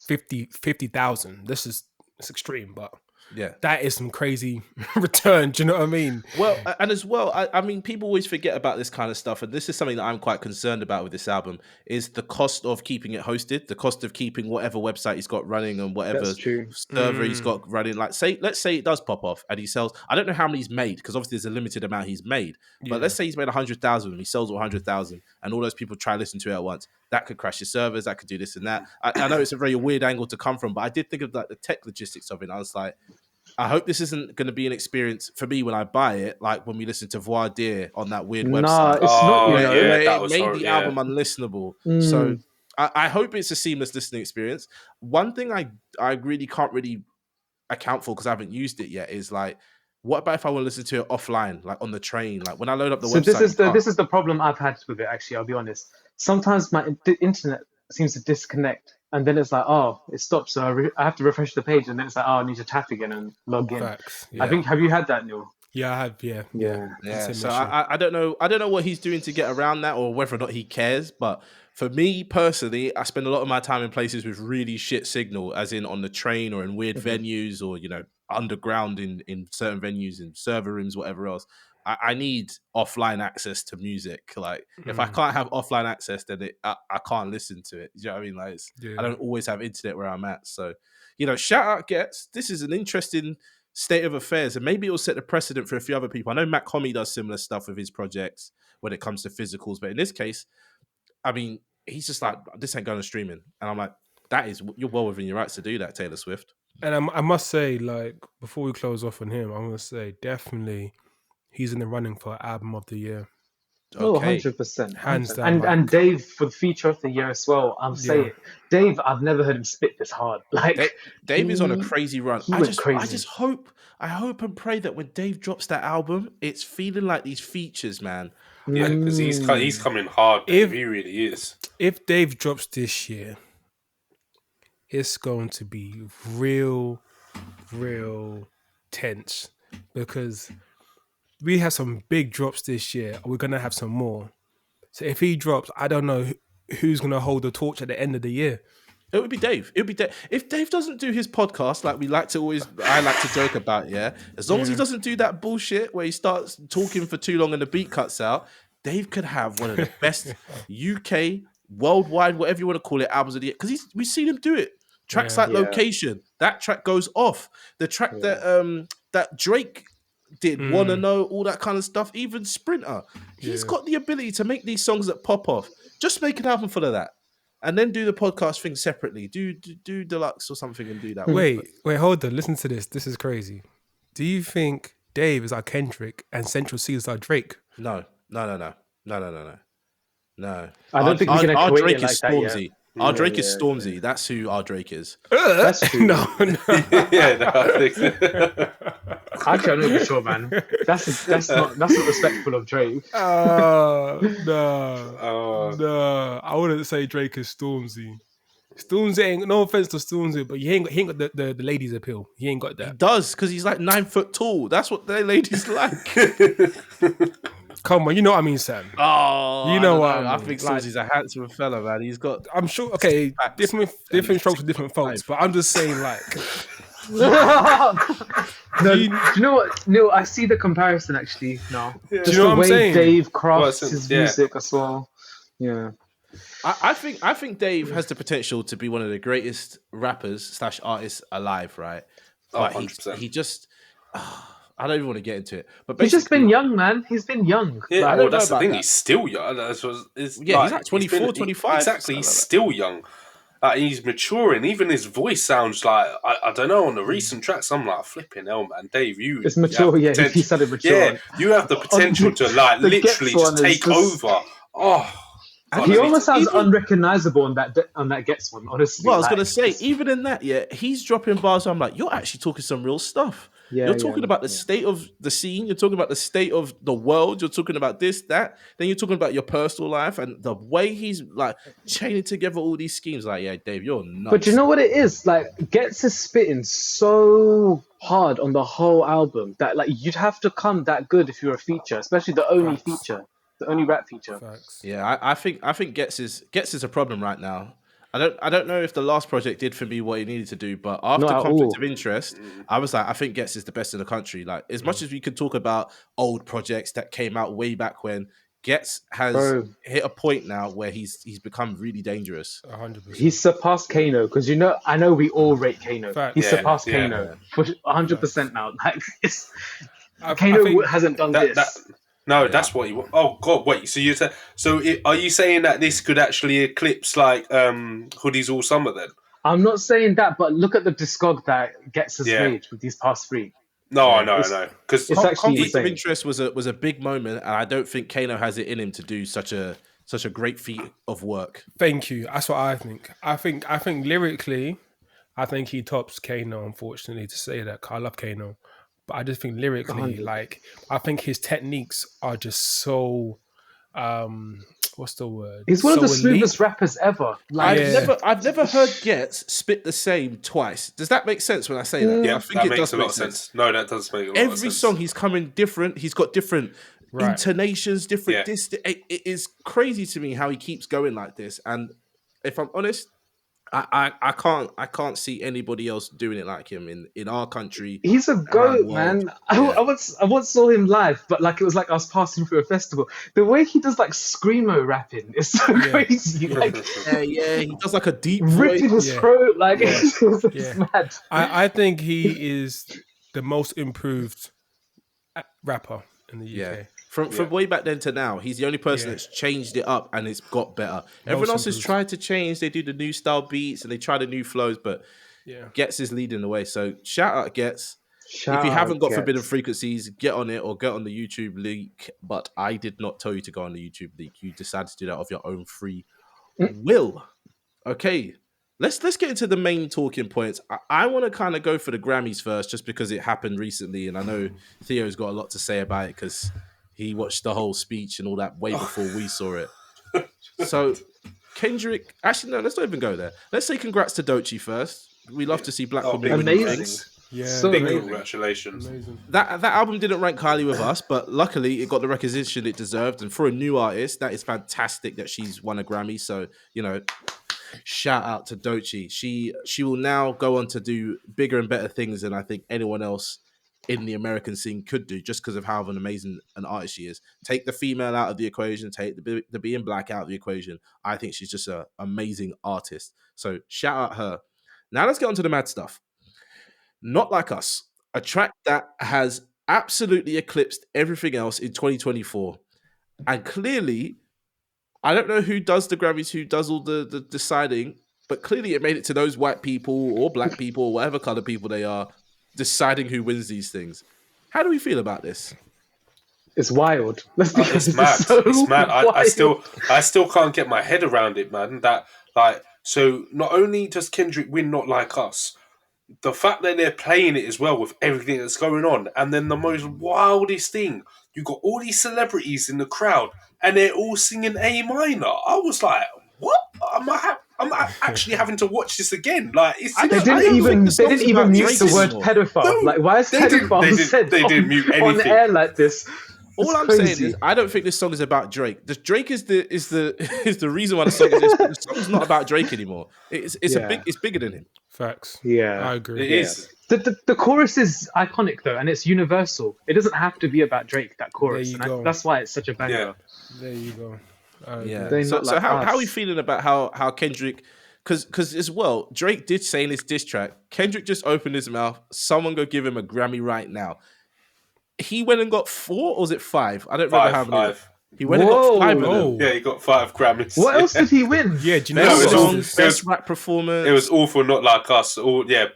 S3: 50,000, it's extreme, but
S2: Yeah.
S3: that is some crazy return. Do you know what I mean?
S2: Well, and as well, I mean, people always forget about this kind of stuff, and this is something that I'm quite concerned about with this album, is the cost of keeping it hosted, the cost of keeping whatever website he's got running and whatever
S4: That's true.
S2: server he's got running. Like, let's say it does pop off and he sells, I don't know how many he's made, because obviously there's a limited amount he's made, but let's say he's made 100,000 and he sells 100,000 and all those people try to listen to it at once. That could crash your servers, that could do this and that. I know it's a very weird angle to come from, but I did think of like the tech logistics of it. I was like, I hope this isn't going to be an experience for me when I buy it, like when we listen to Voir Dire on that weird
S4: Nah,
S2: website.
S4: it's not, you know.
S2: It
S5: was
S2: made
S5: horrible,
S2: the album unlistenable.
S4: Mm.
S2: So I hope it's a seamless listening experience. One thing I really can't really account for because I haven't used it yet is like, what about if I want to listen to it offline, like on the train? Like when I load up the
S4: So
S2: website.
S4: this is the problem I've had with it. Actually, I'll be honest. Sometimes the internet seems to disconnect, and then it's like, oh, it stops. So I have to refresh the page, and then it's like, oh, I need to tap again and log in.
S3: Facts.
S4: I think, have you had that, Neil?
S3: Yeah, I have. Yeah.
S2: Yeah,
S3: Same
S2: so
S3: issue.
S2: I don't know what he's doing to get around that or whether or not he cares. But for me personally, I spend a lot of my time in places with really shit signal, as in on the train or in weird venues or, you know, underground in certain venues, in server rooms, whatever else. I need offline access to music. Like if I can't have offline access, then I can't listen to it. Do you know what I mean? Like I don't always have internet where I'm at. So, you know, shout out Gets. This is an interesting state of affairs, and maybe it'll set the precedent for a few other people. I know Mac Homie does similar stuff with his projects when it comes to physicals, but in this case, I mean, he's just like, this ain't going to streaming, and I'm like, you're well within your rights to do that, Taylor Swift.
S3: And I must say, like, before we close off on him, I'm going to say definitely he's in the running for album of the year.
S4: Oh,
S2: Okay.
S4: 100%.
S3: Hands down.
S4: And Dave for the feature of the year as well. I'm saying, Dave, I've never heard him spit this hard. Like
S2: Dave is on a crazy run.
S4: he went crazy.
S2: I just hope and pray that when Dave drops that album, it's feeling like these features, man.
S5: Yeah, because he's coming hard. He really is.
S3: If Dave drops this year, it's going to be real tense because we have some big drops this year. We're going to have some more. So if he drops, I don't know who's going to hold the torch at the end of the year.
S2: It would be Dave. It would be Dave. If Dave doesn't do his podcast, like I like to joke about, as long as he doesn't do that bullshit where he starts talking for too long and the beat cuts out, Dave could have one of the best UK, worldwide, whatever you want to call it, albums of the year. Because we've seen him do it. Tracks like Location, that track goes off. The track that Drake did, Wanna Know, all that kind of stuff, even Sprinter. He's got the ability to make these songs that pop off. Just make an album full of that. And then do the podcast thing separately. Do deluxe or something and do that.
S3: Wait, hold on. Listen to this. This is crazy. Do you think Dave is our Kendrick and Central Cee is our Drake?
S2: No.
S4: I don't think we can
S2: our
S4: equate
S2: Drake
S4: it like
S2: is
S4: that
S2: Stormzy.
S4: yet.
S2: Our Drake is Stormzy. That's who our Drake is.
S4: That's true.
S3: No.
S5: Yeah, no, I think
S4: Actually, I'm not even sure, man. That's not respectful of Drake.
S3: No.
S5: Oh.
S3: I wouldn't say Drake is Stormzy. Stormzy ain't, no offense to Stormzy, but he ain't got the ladies' appeal. He ain't got
S2: He
S3: that.
S2: does, because he's like 9 foot tall. That's what their ladies like.
S3: Come on, you know what I mean, Sam.
S2: Oh,
S3: You know what I
S2: I
S3: mean.
S2: think
S3: Like-
S2: Stormzy's a handsome fella, man. He's got.
S3: I'm sure, okay, different strokes for different folks, but I'm just saying, like,
S4: No, do you know what, Neil? I see the comparison actually now.
S5: Yeah.
S4: Just
S3: Do you know
S4: the
S3: what I'm
S4: way
S3: saying?
S4: Dave crafts
S5: Well,
S4: his
S5: yeah.
S4: music as well. Yeah.
S2: I think Dave has the potential to be one of the greatest rappers / artists alive, right?
S5: Oh,
S2: But
S5: 100%.
S2: he just. I don't even want to get into it. But
S4: He's just
S2: basically-
S4: been young, man. He's been young.
S5: Yeah,
S2: I don't
S5: well,
S2: know
S5: that's the
S2: about
S5: thing.
S2: that.
S5: He's still young. He's
S2: like 24, 25,
S5: Exactly.
S2: something
S5: He's
S2: like that.
S5: still young. He's maturing. Even his voice sounds like, I don't know, on the recent tracks, I'm like, flipping hell, man. Dave, you.
S4: It's mature,
S5: have
S4: yeah.
S5: potential-
S4: He sounded mature.
S5: Yeah, you have the potential to, like,
S4: The
S5: literally
S4: Gets
S5: just
S4: one is
S5: take
S4: just-
S5: over. Oh. God,
S4: He
S5: I need
S4: almost
S5: to-
S4: sounds
S2: even-
S4: unrecognizable on that Gets one, honestly.
S2: Well, I was
S4: Like,
S2: gonna say,
S4: it's-
S2: even in that, he's dropping bars. I'm like, you're actually talking some real stuff.
S4: Yeah,
S2: You're talking
S4: yeah,
S2: about the state of the scene. You're talking about the state of the world. You're talking about this, that. Then you're talking about your personal life and the way he's like chaining together all these schemes. Like, yeah, Dave, you're nuts.
S4: But you know what it is? Like, Gets is spitting so hard on the whole album that like you'd have to come that good if you're a feature, especially the only feature, the only rap feature.
S3: facts.
S2: Yeah, I think Gets is a problem right now. I don't know if the last project did for me what he needed to do, but after
S4: Not at
S2: Conflict
S4: all.
S2: of Interest, I was like, I think Gets is the best in the country. Like, as much as we could talk about old projects that came out way back when, Gets has
S4: Bro.
S2: hit a point now where he's become really dangerous.
S3: 100%.
S4: He's surpassed Kano because I know we all rate Kano.
S3: Fact.
S4: He's
S5: Yeah,
S4: surpassed
S5: yeah.
S4: Kano for 100% now. Like, it's,
S3: I
S4: Kano
S3: think-
S4: hasn't done
S5: That,
S4: this.
S5: that's what you. Oh God, wait. So are you saying that this could actually eclipse like Hoodies All Summer then?
S4: I'm not saying that, but look at the discog that Gets his
S5: Yeah.
S4: rage with these past three.
S5: No, I
S4: It's-
S5: know. Because
S4: it's actually
S2: Conflict of
S4: insane.
S2: Interest was a big moment, and I don't think Kano has it in him to do such a great feat of work.
S3: Thank you. That's what I think. I think lyrically, I think he tops Kano, unfortunately, to say that. 'Cause I love Kano. But I just think lyrically,
S4: 100.
S3: like, I think his techniques are just so, what's the word?
S4: He's one of the
S3: So elite.
S4: smoothest rappers ever. Like,
S3: Yeah.
S2: I've never heard Gets spit the same twice. Does that make sense when I say that?
S5: yeah,
S2: I think
S5: that
S2: it
S5: makes
S2: does
S5: a lot
S2: make
S5: of sense. No, that does make a lot of
S2: Every
S5: sense.
S2: song he's coming different. He's got different
S3: Right.
S2: intonations, different.
S5: Yeah.
S2: It is crazy to me how he keeps going like this. And if I'm honest, I can't see anybody else doing it like him in our country.
S4: he's a
S2: around
S4: goat,
S2: the world.
S4: man.
S2: Yeah.
S4: I once saw him live, but like it was like I was passing through a festival. The way he does like screamo rapping is so crazy. Like
S2: Yeah, he does like a deep voice.
S4: ripping his
S3: Yeah.
S4: throat, like it's
S3: Yeah.
S4: mad.
S3: I think he is the most improved rapper in the UK.
S2: Yeah. From way back then to now, he's the only person that's changed it up and it's got better. Everyone else has tried to change. They do the new style beats and they try the new flows, but Gets is leading the way. So shout out Gets. If you haven't got Forbidden Frequencies, get on it or get on the YouTube link. But I did not tell you to go on the YouTube link. You decided to do that of your own free will. Okay. Let's get into the main talking points. I want to kind of go for the Grammys first, just because it happened recently, and I know Theo's got a lot to say about it because he watched the whole speech and all that way before we saw it. So, Kendrick, actually no, let's not even go there. Let's say congrats to Doechii first. We love to see black women win things.
S5: Yeah,
S4: so
S5: big
S4: amazing.
S5: Congratulations.
S3: Amazing.
S2: That album didn't rank highly with us, but luckily it got the recognition it deserved. And for a new artist, that is fantastic that she's won a Grammy. So, you know, shout out to Doechii. She will now go on to do bigger and better things than I think anyone else in the American scene could do, just because of how of an amazing an artist she is. Take the female out of the equation, take the being black out of the equation. I think she's just an amazing artist. So shout out her. Now let's get on to the mad stuff. Not Like Us, a track that has absolutely eclipsed everything else in 2024. And clearly, I don't know who does the Grammys, who does all the deciding, but clearly it made it to those white people or black people or whatever color people they are deciding who wins these things. How do we feel about this?
S4: It's wild. Let's be honest,
S5: It's mad.
S4: so
S5: It's mad. I
S4: wild.
S5: still can't get my head around it, man. That so not only does Kendrick win Not Like Us, the fact that they're playing it as well with everything that's going on, and then the most wildest thing, you got all these celebrities in the crowd, and they're all singing A minor. I was like, what? I'm actually having to watch this again. Like,
S4: They didn't even mute the word pedophile.
S5: No,
S4: like, why is pedophile said
S5: they didn't mute
S4: on
S5: anything.
S4: air like this?
S2: All I'm saying is, I don't think this song is about Drake. Drake is the reason why the song is. The song's not about Drake anymore. It's bigger than him.
S3: Facts.
S4: Yeah,
S3: I agree.
S5: It is.
S4: The chorus is iconic though, and it's universal. It doesn't have to be about Drake. That chorus,
S3: There you go.
S4: that's why it's such a banger.
S5: Yeah.
S3: There you go. I agree.
S2: Yeah. So how are we feeling about how Kendrick? Because as well, Drake did say in his diss track, Kendrick just opened his mouth. Someone go give him a Grammy right now. He went and got 4 or was it 5? I don't remember how many.
S5: 5.
S2: He went and got 5 of them.
S5: Yeah, he got 5 Grammys.
S4: What else did he win?
S3: Yeah, do you know
S2: Best
S5: it was
S2: song,
S5: awful.
S2: best rap performance.
S5: It was awful, Not Like Us.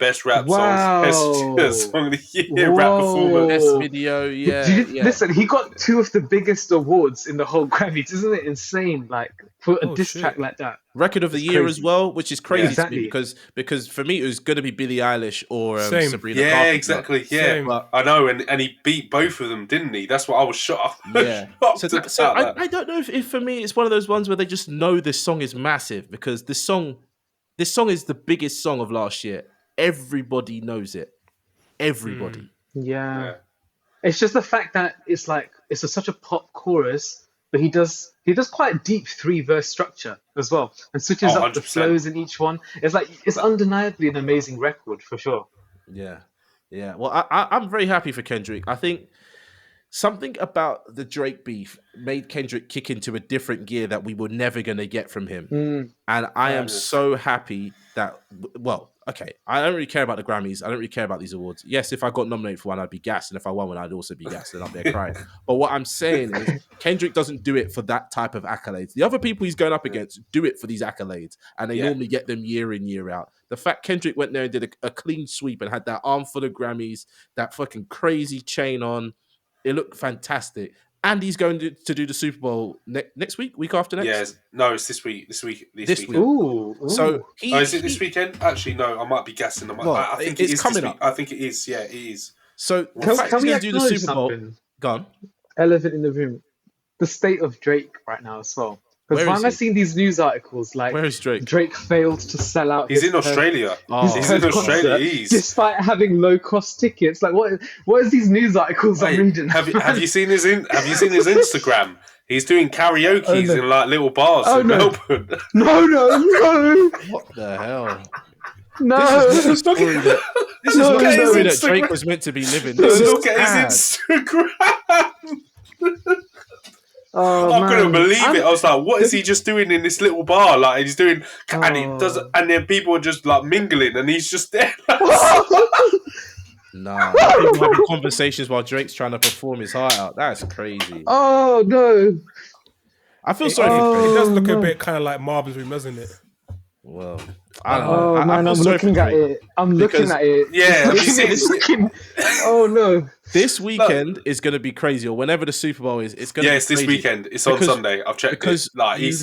S5: Best rap
S4: Wow.
S5: songs, best song of the year, rap
S4: Whoa.
S5: performance.
S2: Best video, yeah.
S4: Listen, he got 2 of the biggest awards in the whole Grammys. Isn't it insane? Like, for a diss track like that.
S2: Record of the
S4: It's
S2: year
S4: crazy.
S2: as well, which is crazy
S4: Exactly.
S2: to me because for me it was going to be Billie Eilish or
S3: Same.
S2: Sabrina
S5: Yeah,
S2: Carpenter.
S5: exactly. Yeah,
S3: Same.
S2: But
S5: I know, and he beat both of them, didn't he? That's what I was shocked.
S2: yeah.
S5: shocked
S2: So
S5: about that.
S2: I don't know if for me it's one of those ones where they just know this song is massive because this song is the biggest song of last year. Everybody knows it. Everybody.
S4: Yeah. It's just the fact that it's like such a pop chorus, but he does quite deep 3-verse structure as well, and switches up the
S5: 100%.
S4: flows in each one. It's undeniably an amazing record for sure.
S2: Yeah. Well, I'm very happy for Kendrick. I think something about the Drake beef made Kendrick kick into a different gear that we were never going to get from him. And I am so happy that, well, okay, I don't really care about the Grammys. I don't really care about these awards. Yes, if I got nominated for one, I'd be gassed. And if I won one, I'd also be gassed and I'd be crying. But what I'm saying is Kendrick doesn't do it for that type of accolades. The other people he's going up against do it for these accolades. And they normally get them year in, year out. The fact Kendrick went there and did a clean sweep and had that arm full of Grammys, that fucking crazy chain on, it looked fantastic. And he's going to do the Super Bowl next week, week after next.
S5: Yeah, no, it's this week. This
S2: Week.
S5: weekend.
S4: Ooh.
S2: So
S5: Is it this weekend? Actually, no. I might be guessing. I think it
S2: it's
S5: is
S2: coming
S5: this
S2: up.
S5: week. I think it is. Yeah, it is.
S2: So the
S4: Can
S2: fact
S4: we
S2: he's going to do the
S4: acknowledge
S2: Super Bowl.
S4: something?
S2: Gone.
S4: Elephant in the room. The state of Drake right now as well. Because
S2: Where
S4: why
S2: is
S4: am I
S2: he?
S4: seeing these news articles like
S2: Where is Drake?
S4: Drake failed to sell out?
S5: He's
S4: his
S5: in Australia.
S2: Oh.
S5: He's in
S4: Perth
S5: Australia.
S4: concert
S5: He's.
S4: despite having low cost tickets. Like what is these news articles I'm
S5: Wait,
S4: reading?
S5: have you seen his Instagram? He's doing karaoke
S4: Oh, no.
S5: in like little bars in
S4: no.
S5: Melbourne.
S4: No.
S2: What the hell?
S4: No.
S2: This is not the
S5: Look at his
S2: story that
S5: Instagram.
S2: Drake was meant to be living. This is
S5: Look at
S2: sad.
S5: his Instagram.
S4: Oh,
S5: I couldn't
S4: man.
S5: believe it. I was like, "What is he just doing in this little bar?" Like he's doing, and he
S4: Oh.
S5: does, and then people are just like mingling, and he's just there.
S2: Nah, people having conversations while Drake's trying to perform his heart out. That's crazy.
S4: Oh no!
S2: I feel sorry for Drake.
S3: It does look
S4: no.
S3: a bit kind of like Marvin's Room, doesn't it?
S2: Well, I don't know.
S4: Oh
S2: I
S4: man,
S2: feel
S4: I'm
S2: sorry for
S4: looking at
S2: Drake.
S4: it. I'm looking
S2: Because-
S4: at it.
S5: Yeah, have you seen
S4: It's looking. Oh no!
S2: This weekend is going to be crazy, or whenever the Super Bowl is, it's going to be
S5: Yeah, it's this
S2: crazy.
S5: weekend. It's on
S2: Because-
S5: Sunday. I've checked
S2: Because
S5: it. Like
S2: he's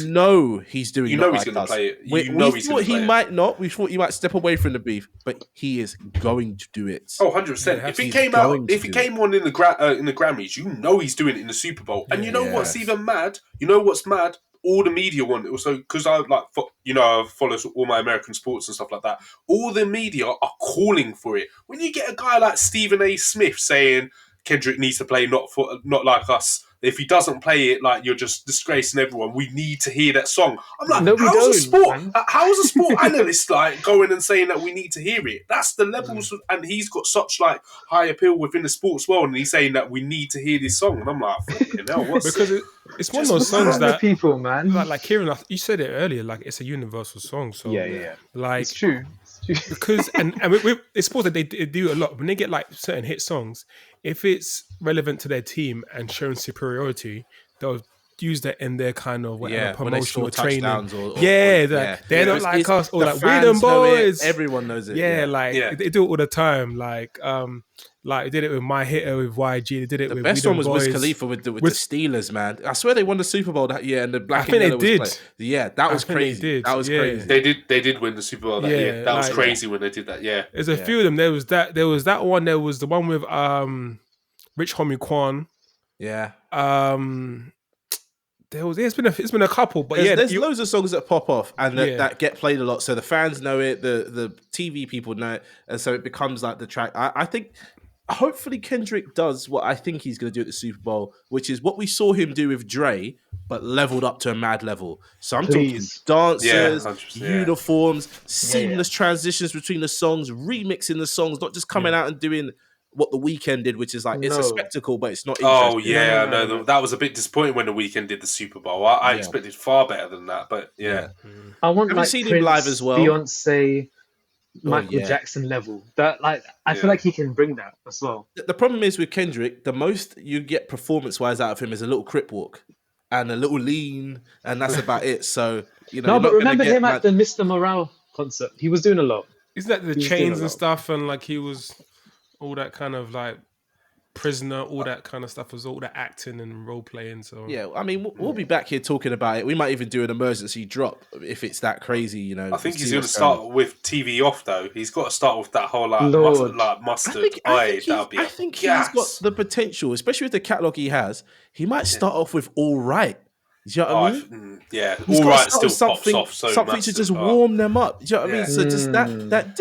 S2: he's doing.
S5: you
S2: Not
S5: know he's
S2: Like
S5: gonna
S2: Us.
S5: play it.
S2: We
S5: You know he's
S2: thought
S5: gonna
S2: he
S5: play it.
S2: might not. We thought he might step away from the beef, but he is going to do it.
S5: Oh, 100%.
S3: Yeah,
S5: If he
S2: he's
S5: came out,
S2: going to
S5: if he
S2: do
S5: came on in the Grammys, you know he's doing it in the Super Bowl. And you know what's
S2: Yes.
S5: even mad? You know what's mad? All the media want it. Also, because I I follow all my American sports and stuff like that. All the media are calling for it. When you get a guy like Stephen A. Smith saying Kendrick needs to play Not Like Us. If he doesn't play it, like, you're just disgracing everyone. We need to hear that song. I'm like,
S4: No, we
S5: how's
S4: don't, man.
S5: a sport analyst like going and saying that we need to hear it? That's the levels, and he's got such like high appeal within the sports world, and he's saying that we need to hear this song. And I'm like, fucking hell, what's
S3: Because it's one of
S5: Just
S3: those
S4: What's
S3: songs
S4: wrong with
S3: that,
S4: people, man?
S3: like Kieran, you said it earlier, like it's a universal song. So
S4: Yeah.
S3: like
S4: It's true. It's true.
S3: because and it's sports that they do a lot when they get like certain hit songs. If it's relevant to their team and showing superiority, they'll use that in their kind of whatever
S2: when they
S3: promotional
S2: score
S3: training.
S2: touchdowns or
S3: They're not
S2: It's-
S3: like
S2: it's-
S3: us or
S2: the
S3: like we
S2: fans
S3: them
S2: know it,
S3: boys.
S2: Everyone knows it.
S3: Yeah, like
S5: Yeah.
S3: they do it all the time. Like they did it with My Hitter with YG. They did it
S2: The
S3: with
S2: best
S3: We
S2: one
S3: Them
S2: was Wiz
S3: Boys.
S2: Khalifa with the Steelers, man. I swear they won the Super Bowl that year, and the black
S3: I think
S2: and
S3: they
S2: yellow was
S3: did.
S2: playing. Yeah, that was
S3: think they
S2: crazy.
S3: did,
S2: That was
S3: yeah.
S2: crazy.
S5: They did win the Super Bowl that
S3: Yeah,
S5: year. That was
S3: like-
S5: crazy when they did that. Yeah.
S3: There's a few of them. There was that one. There was the one with Rich Homie Quan.
S2: Yeah,
S3: It's been a couple, but
S2: there's loads of songs that pop off and
S3: Yeah.
S2: that get played a lot. So the fans know it, the TV people know it, and so it becomes like the track. I think hopefully Kendrick does what I think he's going to do at the Super Bowl, which is what we saw him do with Dre, but leveled up to a mad level. So I'm
S4: Please.
S2: talking dancers,
S5: 100%, yeah.
S2: uniforms, seamless transitions between the songs, remixing the songs, not just coming out and doing what the Weeknd did, which is like it's a
S4: No.
S2: spectacle, but it's not.
S5: Oh
S2: interesting.
S5: yeah,
S4: No.
S5: that was a bit disappointing when the Weeknd did the Super Bowl. I
S2: Yeah.
S5: expected far better than that, but yeah.
S4: I want
S2: Have you
S4: like
S2: seen him
S4: Prince,
S2: live as well?
S4: Beyonce, Michael
S2: yeah.
S4: Jackson level. That like I
S5: Yeah.
S4: feel like he can bring that as well.
S2: The problem is with Kendrick, the most you get performance-wise out of him is a little crip walk and a little lean, and that's about it. So you know,
S4: No,
S2: you're
S4: but
S2: not gonna
S4: remember
S2: get
S4: him at the Mr. Morale concert? He was doing a lot.
S3: Isn't that the
S4: He's doing
S3: chains
S4: a
S3: and
S4: lot.
S3: stuff, and like he was all that kind of like prisoner, all that kind of stuff was all that acting and role playing. So
S2: Yeah, I mean, we'll be back here talking about it. We might even do an emergency drop if it's that crazy, you know.
S5: I think he's
S2: see
S5: going to
S2: what's going on.
S5: start with TV off though. He's got to start with that whole
S4: Lord.
S5: mustard.
S2: I think he's got the potential, especially with the catalog he has. He might start off with All Right. Do you know what I mean?
S5: Yeah,
S2: He's
S5: all
S2: gotta
S5: right.
S2: start with
S5: Still pops off so
S2: something
S5: massive.
S2: to just
S5: Oh.
S2: warm them up. Do you know what I mean?
S5: Yeah.
S2: So just that.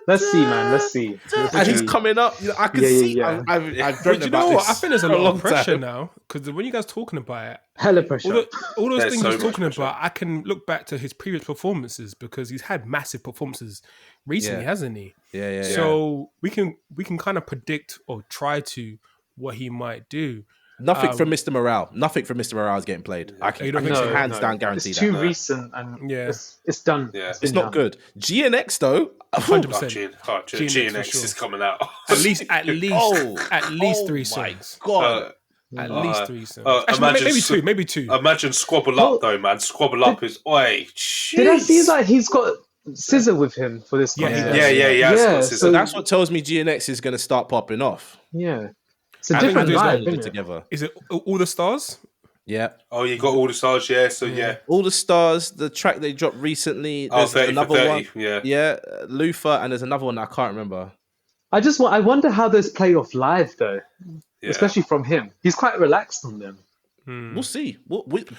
S4: Let's see, man. Let's see.
S2: And he's coming up. You know, I can
S4: Yeah,
S2: see.
S4: yeah.
S2: I've
S3: But
S2: dreamt
S3: you
S2: about
S3: know what?
S2: this
S3: I think there's a
S2: for
S3: lot
S2: long
S3: of pressure
S2: time.
S3: now because when you guys talking about it,
S4: Hella pressure.
S3: all those
S5: There's
S3: things
S5: so
S3: he's
S5: much
S3: talking
S5: pressure.
S3: about, I can look back to his previous performances because he's had massive performances recently,
S2: Yeah.
S3: hasn't he?
S2: Yeah.
S3: So we can kind of predict or try to what he might do.
S2: Nothing from Mr. Morale. Nothing from Mr. Morale is getting played. I can
S3: You don't think
S2: just
S3: so?
S2: hands down guarantee
S4: It's
S2: that.
S4: too recent and
S3: Yeah.
S4: it's done.
S5: Yeah.
S2: It's
S4: been
S2: not
S4: done.
S2: good. GNX though.
S3: 100%.
S5: GNX
S3: for sure.
S5: is coming out.
S3: At least
S2: Oh,
S3: three
S2: my
S3: songs.
S2: God.
S3: At least 3 songs.
S5: uh,
S3: Actually,
S5: imagine
S3: maybe two.
S5: Imagine Squabble
S4: Well,
S5: Up though, man. Squabble Up is oi.
S4: Did I see
S5: jeez.
S4: that he's got Scissor with him for this
S3: Yeah, he
S4: concert?
S3: does.
S5: Yeah.
S4: Yeah,
S5: it's got
S4: so
S5: scissors.
S2: So that's what tells me GNX is going to start popping off.
S4: Yeah. It's a
S2: I think
S4: different
S2: they're
S4: vibe,
S2: doing it
S4: isn't it?
S2: together.
S3: Is it All the Stars?
S2: Yeah.
S5: Oh, you got all the stars, yeah. So yeah.
S2: All the Stars, the track they dropped recently.
S5: Oh,
S2: There's
S5: 30 for
S2: another
S5: 30,
S2: one.
S5: yeah.
S2: Yeah, Lufa, and there's another one that I can't remember.
S4: I wonder how those play off live though,
S5: Yeah.
S4: especially from him. He's quite relaxed on them.
S2: We'll see.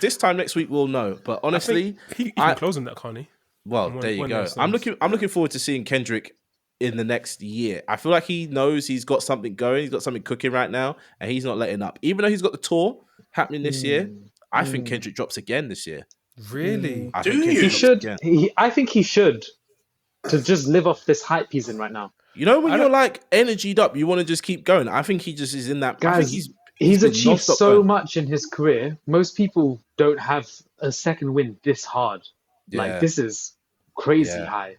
S2: This time next week we'll know. But honestly,
S3: He
S2: I-
S3: can close on that, can't he?
S2: well,
S3: One-
S2: there you
S3: one
S2: go.
S3: of those
S2: I'm
S3: things.
S2: looking forward to seeing Kendrick in the next year. I feel like he knows he's got something going. He's got something cooking right now, and he's not letting up. Even though he's got the tour happening this year, I think Kendrick drops again this year.
S3: Really?
S2: I
S5: Do
S2: think
S5: you?
S2: Kendrick
S4: He
S2: drops
S4: should.
S2: again.
S4: I think he should to just live off this hype he's in right now.
S2: You know when
S3: I
S2: you're
S3: don't-
S2: like energied up, you want to just keep going. I think he just is in that. I think
S4: Guys,
S2: he's
S4: he's
S2: been
S4: achieved
S2: non-stop
S4: so
S2: going.
S4: much in his career. Most people don't have a second win this hard.
S2: Yeah.
S4: Like this is crazy
S2: Yeah.
S4: high.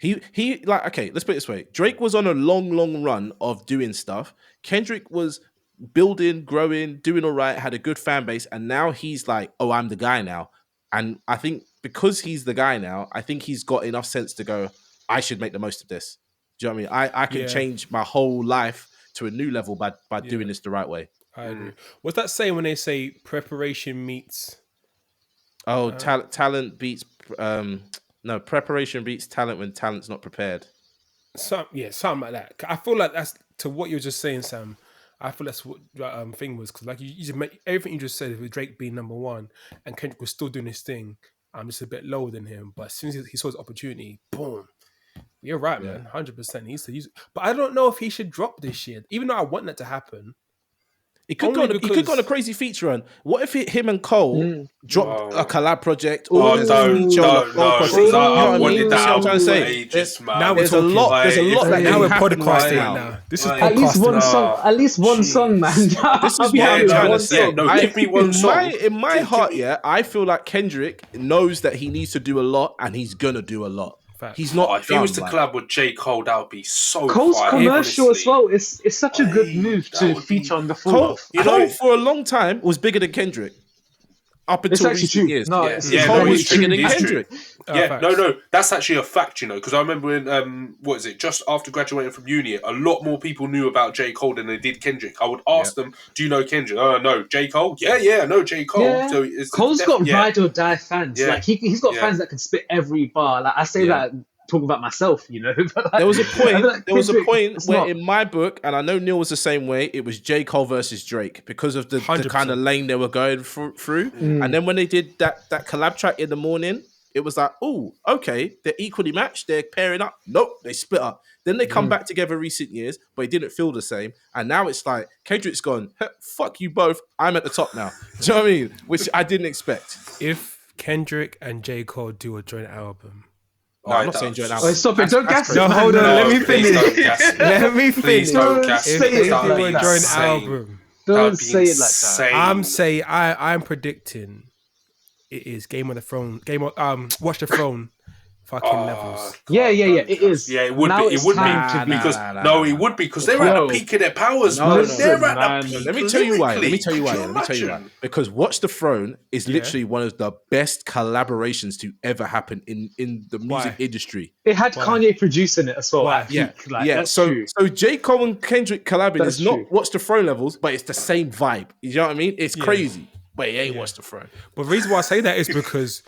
S2: He like, okay, let's put it this way. Drake was on a long run of doing stuff. Kendrick was building, growing, doing all right, had a good fan base, and now he's like, oh, I'm the guy now. And I think because he's the guy now, I think he's got enough sense to go, I should make the most of this. Do you know what I mean? I can change my whole life to a new level by doing this the right way.
S3: I agree. What's that saying when they say preparation meets?
S2: Oh, talent beats no, preparation beats talent when talent's not prepared.
S3: Something like that. I feel like that's to what you're just saying, Sam. I feel that's what thing was, because like you just make everything you just said with Drake being number one and Kendrick was still doing his thing. I'm just a bit lower than him, but as soon as he saw his opportunity, boom. You're right, man. 100%. He needs to use it. But I don't know if he should drop this year, even though I want that to happen.
S2: He could go on a crazy feature run. What if him and Cole dropped a collab project?
S5: I wanted that.
S2: I'm trying to say.
S3: Now
S2: there's a lot. There's a lot that
S3: now we're
S2: can happen
S3: podcasting
S2: right
S3: now. This is
S4: At least one song. At least one song, man.
S2: This is what I'm trying to say.
S5: Give me one song.
S2: In my heart, I feel like Kendrick knows that he needs to do a lot, and he's gonna do a lot. He's not.
S5: If he was to collab with J. Cole, that would be so.
S4: Cole's
S5: fire,
S4: commercial
S5: honestly.
S4: as well. It's such a good move to feature on the full.
S2: Cole for a long time was bigger than Kendrick. Up until recent years.
S4: No,
S2: Cole was bigger than Kendrick.
S5: No, that's actually a fact, because I remember when, just after graduating from uni, a lot more people knew about J. Cole than they did Kendrick. I would ask them, do you know Kendrick? Oh, no. J. Cole? Yeah, I know J. Cole.
S4: Yeah.
S5: So
S4: Cole's got ride or die fans.
S5: Yeah.
S4: Like he's got fans that can spit every bar. Like I say that talking about myself, But like,
S2: there was a point.
S4: Like,
S2: there was a point where,
S4: not.
S2: in my book, and I know Neil was the same way. It was J. Cole versus Drake because of the kind of lane they were going through. And then when they did that collab track in the morning, it was like, oh, okay, they're equally matched. They're pairing up. Nope, they split up. Then they come back together recent years, but it didn't feel the same. And now it's like Kendrick's gone. Fuck you both. I'm at the top now. Do you know what I mean? Which I didn't expect.
S3: If Kendrick and J. Cole do a joint album.
S2: No, I'm not saying joint album.
S4: Oh, stop it! Don't gas it.
S3: No, hold on. Let me finish.
S5: Let me
S3: finish.
S5: Don't
S4: say it
S3: do a
S4: like that.
S3: joint album.
S4: Don't say it like that.
S3: I'm predicting it is Watch the Throne fucking levels.
S4: Yeah, it is.
S5: Yeah, it would
S4: Now
S5: be. It
S4: it's
S5: would
S4: time
S5: be
S4: to
S5: because it would be because they're at the peak of their powers. They're at the peak.
S2: Let me tell you why. Because Watch the Throne is literally one of the best collaborations to ever happen in the music industry.
S4: It had Kanye producing it as well.
S3: Why?
S2: So J. Cole and Kendrick collabing is not Watch the Throne levels, but it's the same vibe. You know what I mean? It's crazy, but it ain't Watch the Throne.
S3: But the reason why I say that is because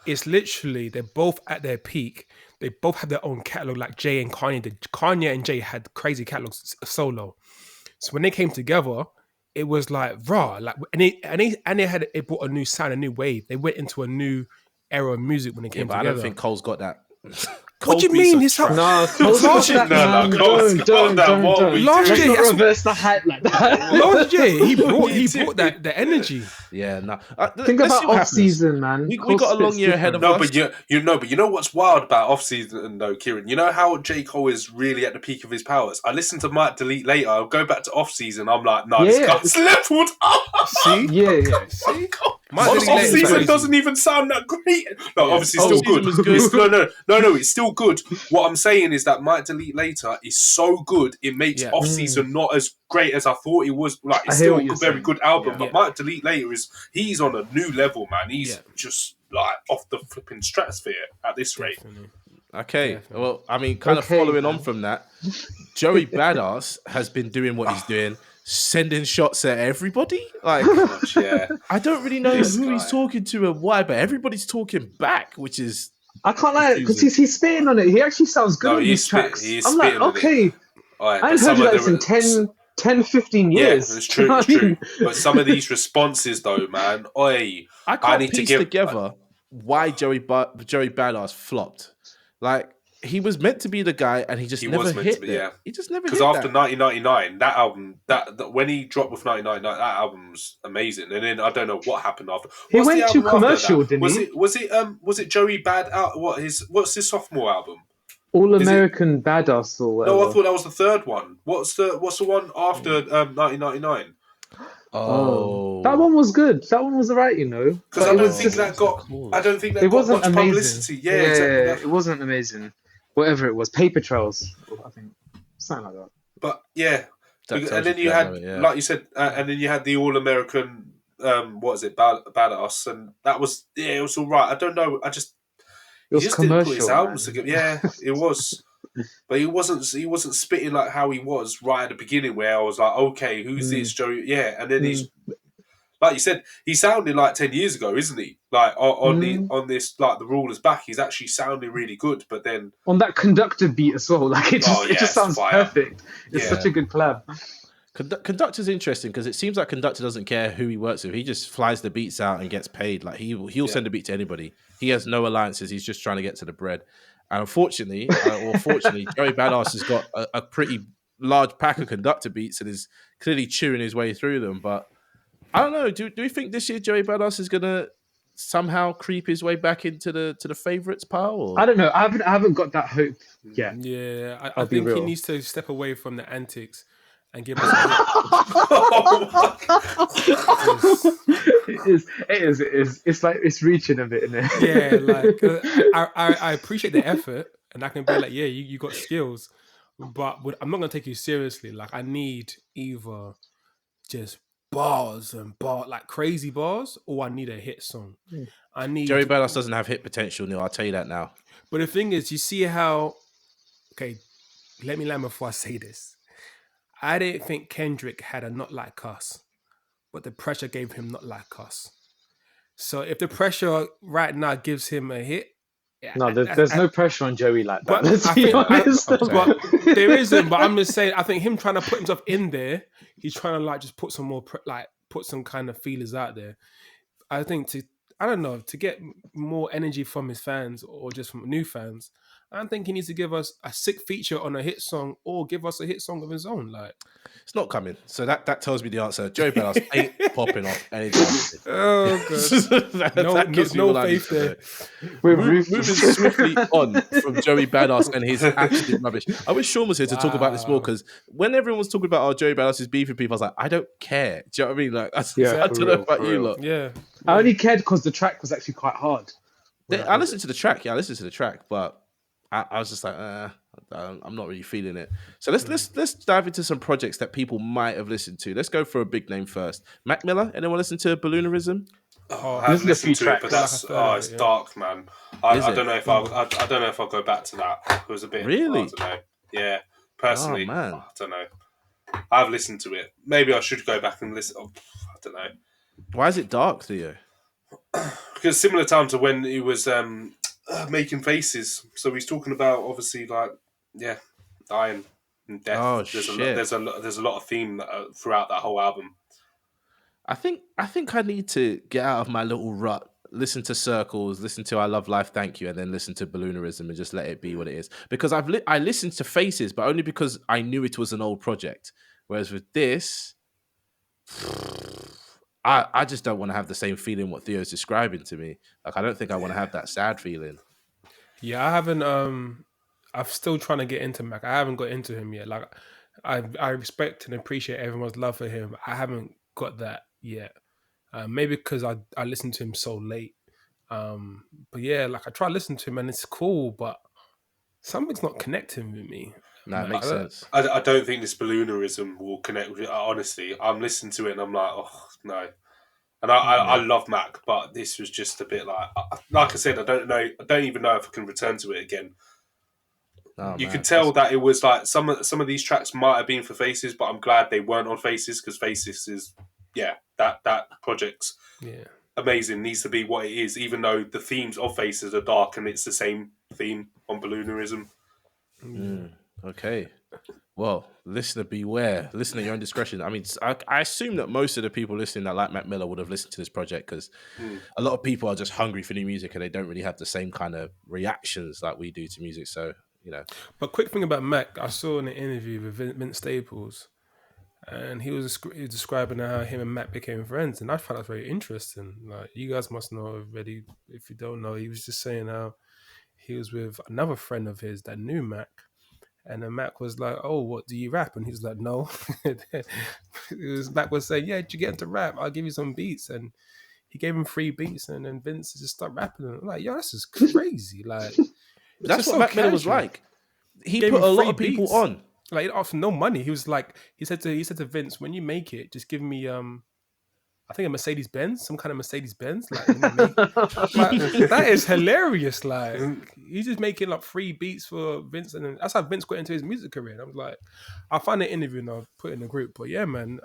S3: it's literally they're both at their peak. They both have their own catalog, like Jay and Kanye did. Kanye and Jay had crazy catalogs solo. So when they came together, it was like raw. Like it brought a new sound, a new wave. They went into a new era of music when they came together.
S2: I don't think Cole's got that.
S3: What do you mean? He's
S4: No, Cole's not that. Don't.
S3: Last year,
S4: Let's not reverse the hype like that.
S3: last year he brought that the energy.
S2: Yeah, no.
S4: Think about off season, man.
S2: We got a long year ahead of us.
S5: But you know what's wild about off season though, Kieran? You know how J. Cole is really at the peak of his powers. I listened to Might Delete Later. I'll go back to off season. I'm like, this guy's leveled up.
S3: See,
S5: See. Off season doesn't even sound that great. No, obviously still good. No, it's still good. What I'm saying is that Might Delete Later is so good, it makes off season not as great as I thought it was. Like it's still a very good album, but Might Delete Later he's on a new level, man. He's just like off the flipping stratosphere at this rate.
S2: Okay, well, I mean, kind of following on from that, Joey Badass has been doing what he's doing. Sending shots at everybody, like I don't really know who he's talking to and why, but everybody's talking back, which is
S4: I can't lie because he's spitting on it. He actually sounds good on these tracks. I'm like, okay, I haven't heard you guys in 10, 15 years.
S5: Yeah, it's true. It's true. But some of these responses, though, man, I
S2: can't piece together why Joey Badass flopped. Like. He was meant to be the guy, and he just never hit it. He just never hit it.
S5: Because after 1999, that album, that when he dropped with 1999, that album was amazing. And then I don't know what happened after.
S4: He went to commercial, didn't he?
S5: Was it Joey Bad out? What's his sophomore album?
S4: All American Badass or whatever.
S5: No, I thought that was the third one. What's the one after 1999?
S2: Oh,
S4: that one was good. That one was alright,
S5: Because I don't think that got much publicity. Yeah, exactly.
S4: It wasn't amazing. whatever it was, Paper Trails, I think, something like that.
S5: But yeah,
S2: That
S5: and
S2: tells
S5: then
S2: you
S5: you
S2: that
S5: had,
S2: moment, yeah.
S5: like you said, and then you had the All American. What is it? Badass, and that was it was all right. I don't know.
S4: It
S5: He
S4: was
S5: just didn't put his
S4: commercial,
S5: albums
S4: man.
S5: together. Yeah, it was. But he wasn't spitting like how he was right at the beginning, where I was like, okay, who's this Joe? Yeah, and then he's like you said, he sounded like 10 years ago, isn't he? Like on this, like the Ruler's Back, he's actually sounding really good. But then
S4: On that conductor beat as well, like it just
S5: it's
S4: sounds
S5: fire.
S4: perfect. It's
S5: Yeah.
S4: such a good collab.
S2: Conductor's interesting because it seems like Conductor doesn't care who he works with. He just flies the beats out and gets paid. Like he'll send a beat to anybody. He has no alliances. He's just trying to get to the bread. And unfortunately, or fortunately, Joey Badass has got a pretty large pack of Conductor beats and is clearly chewing his way through them. But I don't know. Do we think this year Joey Badass is gonna somehow creep his way back into the favorites pile? Or?
S4: I don't know. I haven't got that hope yet.
S3: Yeah, I
S4: I'll be
S3: think he
S4: real.
S3: needs to step away from the antics and give us a hit.
S4: It is. It's like it's reaching a bit in there.
S3: Yeah, like I appreciate the effort, and I can be like, yeah, you got skills, but I'm not gonna take you seriously. Like I need either just bars and like crazy bars, or I need a hit song. I need
S2: Joey Badass doesn't have hit potential, Neil. I'll tell you that now.
S3: But the thing is, you see how? Okay, let me land before I say this. I didn't think Kendrick had a Not Like Us, but the pressure gave him Not Like Us. So if the pressure right now gives him a hit,
S4: No, there's no pressure on Joey like that.
S3: but
S4: Let's
S3: I
S4: be
S3: think,
S4: honest.
S3: but there isn't. But I'm just saying, I think him trying to put himself in there, he's trying to like just put some more put some kind of feelers out there. I think to get more energy from his fans or just from new fans, I think he needs to give us a sick feature on a hit song or give us a hit song of his own. Like
S2: it's not coming. So that tells me the answer. Joey Badass ain't popping off anytime.
S3: Oh god, no faith there.
S2: Moving swiftly on from Joey Badass and his absolute rubbish. I wish Sean was here to talk about this more because when everyone's talking about Joey Badass is beefing people, I was like, I don't care. Do you know what I mean? Like, I don't know about you lot.
S3: Yeah,
S4: I only cared because the track was actually quite hard.
S2: I listened to the track. Yeah, I listened to the track, but I was just like, I'm not really feeling it. So let's dive into some projects that people might have listened to. Let's go for a big name first. Mac Miller. Anyone listen to Balloonerism?
S5: I haven't listened to it, but that's it's dark, man. I don't know if I'll go back to that. It was a bit
S2: really.
S5: I don't know. Yeah, personally,
S2: man.
S5: I don't know. I've listened to it. Maybe I should go back and listen. I don't know.
S2: Why is it dark, Theo?
S5: Because similar time to when he was making faces. So he's talking about obviously dying and death.
S2: Oh,
S5: there's a lot of theme throughout that whole album.
S2: I think I need to get out of my little rut, listen to Circles, listen to I Love Life, Thank You, and then listen to Balloonerism and just let it be what it is. Because I listened to Faces, but only because I knew it was an old project. Whereas with this, I just don't want to have the same feeling what Theo's describing to me. Like I don't think I want to have that sad feeling.
S3: Yeah, I haven't. I'm still trying to get into Mac. I haven't got into him yet. Like I respect and appreciate everyone's love for him. I haven't got that yet. Maybe because I listened to him so late. But yeah, like I try to listen to him and it's cool, but something's not connecting with me.
S2: Nah, it makes sense.
S5: I don't think this Balloonerism will connect with it. Honestly, I'm listening to it and I'm like, oh no. And I love Mac, but this was just a bit like I said, I don't even know if I can return to it again.
S2: Oh,
S5: you could tell that it was like some of these tracks might have been for Faces, but I'm glad they weren't on Faces because Faces is that project's amazing, needs to be what it is, even though the themes of Faces are dark and it's the same theme on Balloonerism.
S2: Okay. Well, listener beware. Listen at your own discretion. I mean, I assume that most of the people listening that like Mac Miller would have listened to this project because a lot of people are just hungry for new music and they don't really have the same kind of reactions like we do to music. So, you know.
S3: But quick thing about Mac, I saw in an interview with Vince Staples and he was describing how him and Mac became friends. And I found that very interesting. Like, you guys must know already. If you don't know, he was just saying how he was with another friend of his that knew Mac. And then Mac was like, oh, what, do you rap? And he's like, no. Mac was saying, yeah, did you get into rap? I'll give you some beats. And he gave him 3 beats and then Vince just started rapping. And I'm like, yo, this is crazy. Like, It's
S2: That's
S3: just
S2: what
S3: so
S2: Mac Miller was
S3: casual.
S2: like. He
S3: Gave
S2: put
S3: him
S2: a lot
S3: free
S2: of people
S3: beats.
S2: on.
S3: Like for no money. He was like, he said to Vince, when you make it, just give me I think a Mercedes Benz, some kind of Mercedes Benz. Like when you make, like that is hilarious. Like he's just making like free beats for Vince, and then that's how Vince got into his music career. And I was like, I'll find an interview and I'll put it in the group. But yeah, man.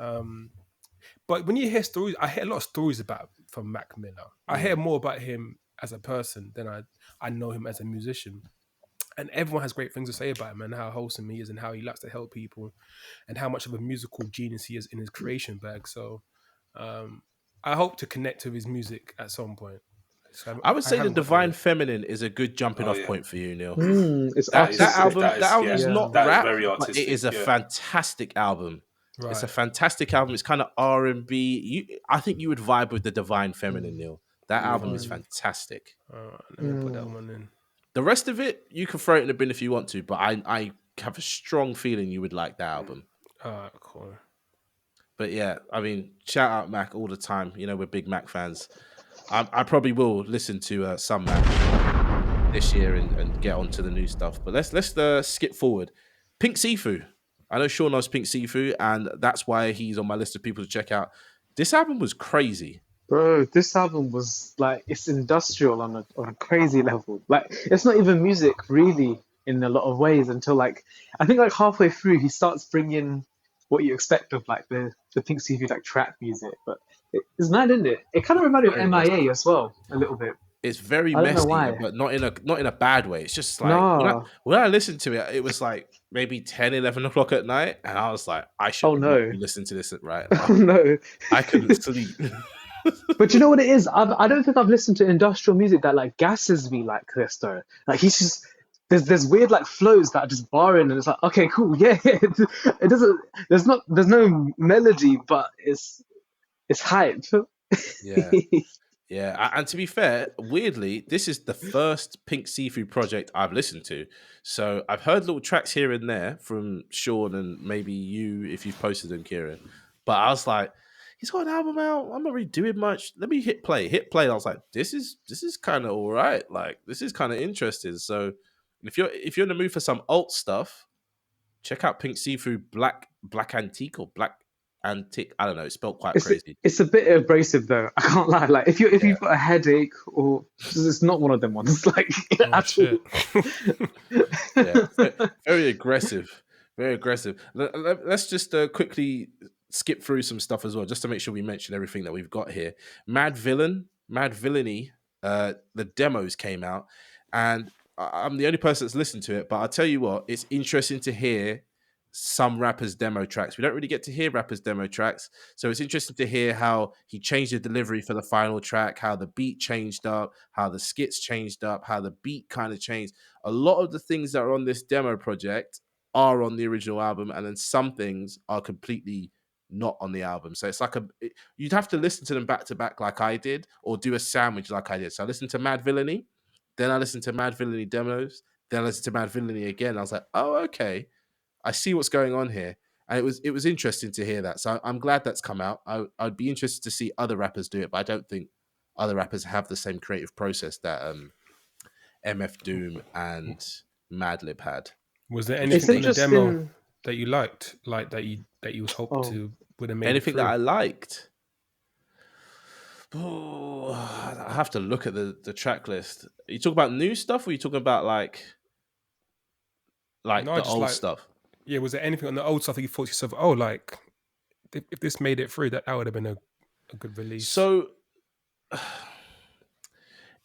S3: But when you hear stories, I hear a lot of stories about from Mac Miller. I hear more about him as a person than I know him as a musician. And everyone has great things to say about him and how wholesome he is and how he likes to help people and how much of a musical genius he is in his creation bag. So I hope to connect to his music at some point. So
S2: I would say the
S3: haven't got there
S2: Divine
S3: yet.
S2: Feminine is a good jumping
S5: Oh,
S2: off
S5: yeah.
S2: point for you, Neil.
S4: It's
S2: That
S4: artistic.
S2: album is
S3: yeah.
S2: not
S5: That is
S2: rap,
S5: very
S2: but it is a
S5: artistic, yeah.
S2: fantastic album. It's a
S3: Right.
S2: fantastic album. It's kind of R&B. I think you would vibe with the Divine Feminine, Neil. That album is fantastic.
S3: All right, let me put that one in.
S2: The rest of it, you can throw it in the bin if you want to, but I have a strong feeling you would like that album.
S3: All right, cool.
S2: But yeah, I mean, shout out Mac all the time. You know, we're big Mac fans. I probably will listen to some Mac this year and get onto the new stuff. But let's skip forward. Pink Siifu. I know Sean knows Pink Siifu, and that's why he's on my list of people to check out. This album was crazy.
S4: Bro, this album was like, it's industrial on a crazy level. Like, it's not even music really in a lot of ways until like, I think like halfway through he starts bringing what you expect of like the Pink Siifu like trap music. But it's mad, isn't it? It kind of reminded me of
S2: Very
S4: MIA as well a little bit.
S2: It's very
S4: I don't know
S2: messy,
S4: why.
S2: but not in a bad way. It's just like
S4: No.
S2: when I listened to it, it was like maybe 10, 11 o'clock at night, and I was like, I should
S4: Oh, no.
S2: not be listening to this right
S4: Oh
S2: now.
S4: no.
S2: I couldn't sleep.
S4: But you know what it is? I don't think I've listened to industrial music that like gasses me like this though. Like he's just there's weird like flows that are just barring and it's like okay cool yeah it doesn't there's no melody but it's hype.
S2: Yeah. Yeah, and to be fair, weirdly, this is the first Pink Siifu project I've listened to. So I've heard little tracks here and there from Sean and maybe you if you've posted them, Kieran. But I was like, he's got an album out. I'm not really doing much. Let me hit play. Hit play. And I was like, this is kind of all right. Like this is kind of interesting. So if you're in the mood for some alt stuff, check out Pink Siifu Black Antique or Black Antique. I don't know. It's spelled quite crazy.
S4: It's a bit abrasive though. I can't lie. Like if you've got a headache or it's not one of them ones. Like at all.
S2: Yeah, very aggressive. Very aggressive. Let's just quickly skip through some stuff as well, just to make sure we mention everything that we've got here. Mad Villainy. The demos came out, and I'm the only person that's listened to it. But I'll tell you what, it's interesting to hear some rappers' demo tracks. We don't really get to hear rappers' demo tracks, so it's interesting to hear how he changed the delivery for the final track, how the beat changed up, how the skits changed up, how the beat kind of changed. A lot of the things that are on this demo project are on the original album, and then some things are completely not on the album. So it's like you'd have to listen to them back to back like I did, or do a sandwich like I did. So I listened to Mad Villainy, then I listened to Mad Villainy demos, then I listened to Mad Villainy again. I was like, oh, okay, I see what's going on here. And it was interesting to hear that. So I'm glad that's come out. I'd be interested to see other rappers do it, but I don't think other rappers have the same creative process that MF Doom and Madlib had.
S3: Was there
S4: It's
S3: anything in the demo
S4: interesting.
S3: that you liked, like that you was hoping to would have made
S2: Anything
S3: it
S2: that
S3: through?
S2: I liked? Oh, I have to look at the track list. Are you talking about new stuff, or are you talking about like
S3: No,
S2: the
S3: just
S2: old
S3: like-
S2: stuff?
S3: Yeah, was there anything on the old stuff that you thought to yourself, oh, like if this made it through, that would have been a good release?
S2: So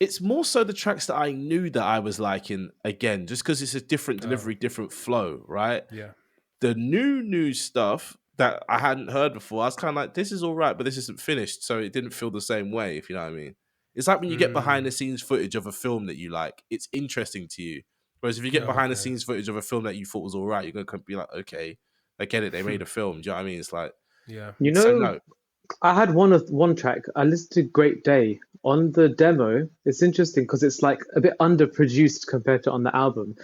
S2: it's more so the tracks that I knew that I was liking again, just because it's a different delivery, different flow, right?
S3: yeah,
S2: The new stuff that I hadn't heard before, I was kind of like, this is all right, but this isn't finished, so it didn't feel the same way, if you know what I mean. It's like when you get behind the scenes footage of a film that you like, it's interesting to you. Whereas if you get behind the scenes footage of a film that you thought was all right, you're going to be like, okay, I get it, they made a film. Do you know what I mean? It's like,
S3: yeah.
S4: You
S2: so
S4: know,
S2: no.
S4: I had one track. I listened to Great Day on the demo. It's interesting because it's like a bit underproduced compared to on the album.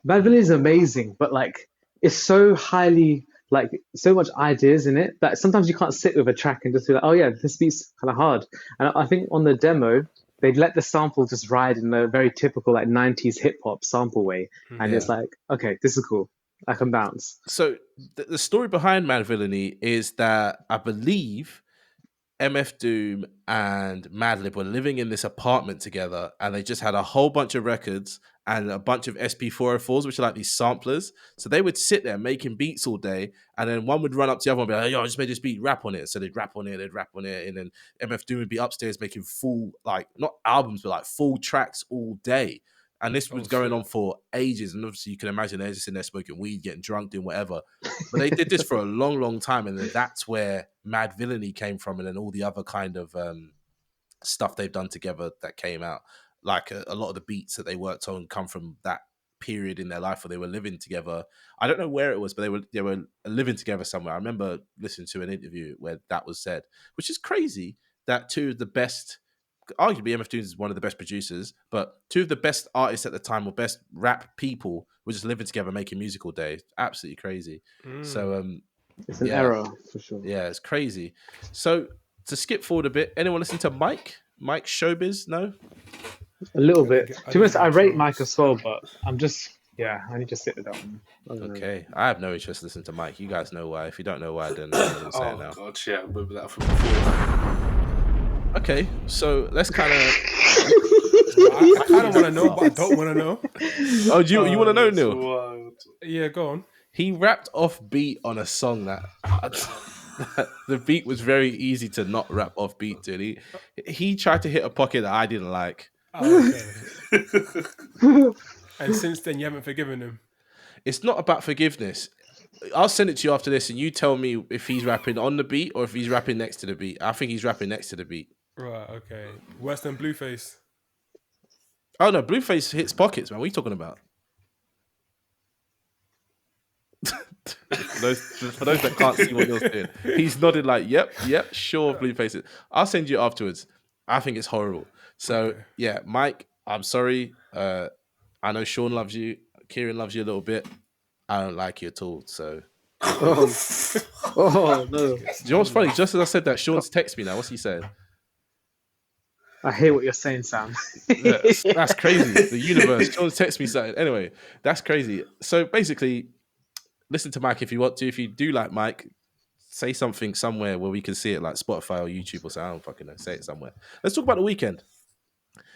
S4: Bad Villain is amazing, but like it's so highly like so much ideas in it that sometimes you can't sit with a track and just be like, oh yeah, this beat's kind of hard. And I think on the demo, they'd let the sample just ride in a very typical like 90s hip hop sample way, and it's like, okay, this is cool. I can bounce.
S2: So the story behind Mad Villainy is that I believe MF Doom and Madlib were living in this apartment together, and they just had a whole bunch of records and a bunch of SP404s, which are like these samplers. So they would sit there making beats all day, and then one would run up to the other one and be like, "Yo, I just made this beat, rap on it." So they'd rap on it, and then MF Doom would be upstairs making full, like, not albums, but like full tracks all day. And this was going on for ages. And obviously you can imagine they're just in there smoking weed, getting drunk, doing whatever. But they did this for a long, long time. And then that's where Mad Villainy came from. And then all the other kind of stuff they've done together that came out. Like a lot of the beats that they worked on come from that period in their life where they were living together. I don't know where it was, but they were living together somewhere. I remember listening to an interview where that was said, which is crazy that two of the best, arguably MF Doom is one of the best producers, but two of the best artists at the time or best rap people were just living together making music all day. Absolutely crazy. So
S4: it's an error for sure.
S2: Yeah, it's crazy. So to skip forward a bit, anyone listen to Mike Showbiz? No?
S4: A little bit. To be honest, I rate Mike as well, but I need to sit with that one.
S2: Okay, I have no interest in listening to Mike. You guys know why. If you don't know why, then I'm going to say it now.
S5: Oh god, yeah, I remember that from before.
S2: Okay, so let's kind of.
S3: I kind of want to know, but I don't want to know.
S2: Oh, you want to know, Neil?
S5: Wild.
S3: Yeah, go on.
S2: He rapped off beat on a song that the beat was very easy to not rap off beat to. He tried to hit a pocket that I didn't like.
S3: Oh, okay. And since then, you haven't forgiven him.
S2: It's not about forgiveness. I'll send it to you after this, and you tell me if he's rapping on the beat or if he's rapping next to the beat. I think he's rapping next to the beat.
S3: Right, okay. Worse than Blueface?
S2: Oh, no, Blueface hits pockets, man. What are you talking about? For those that can't see what you're saying, he's nodded like, yep, sure, Blueface. I'll send you afterwards. I think it's horrible. So, yeah, Mike, I'm sorry. I know Sean loves you. Kieran loves you a little bit. I don't like you at all, so...
S4: Oh, no.
S2: Do you know what's funny? Just as I said that, Sean's texted me now. What's he saying?
S4: I hear what you're saying, Sam.
S2: That's crazy. The universe. Sean's texted me something. Anyway, that's crazy. So basically, listen to Mike if you want to. If you do like Mike, say something somewhere where we can see it, like Spotify or YouTube or something. I don't fucking know. Say it somewhere. Let's talk about The Weeknd.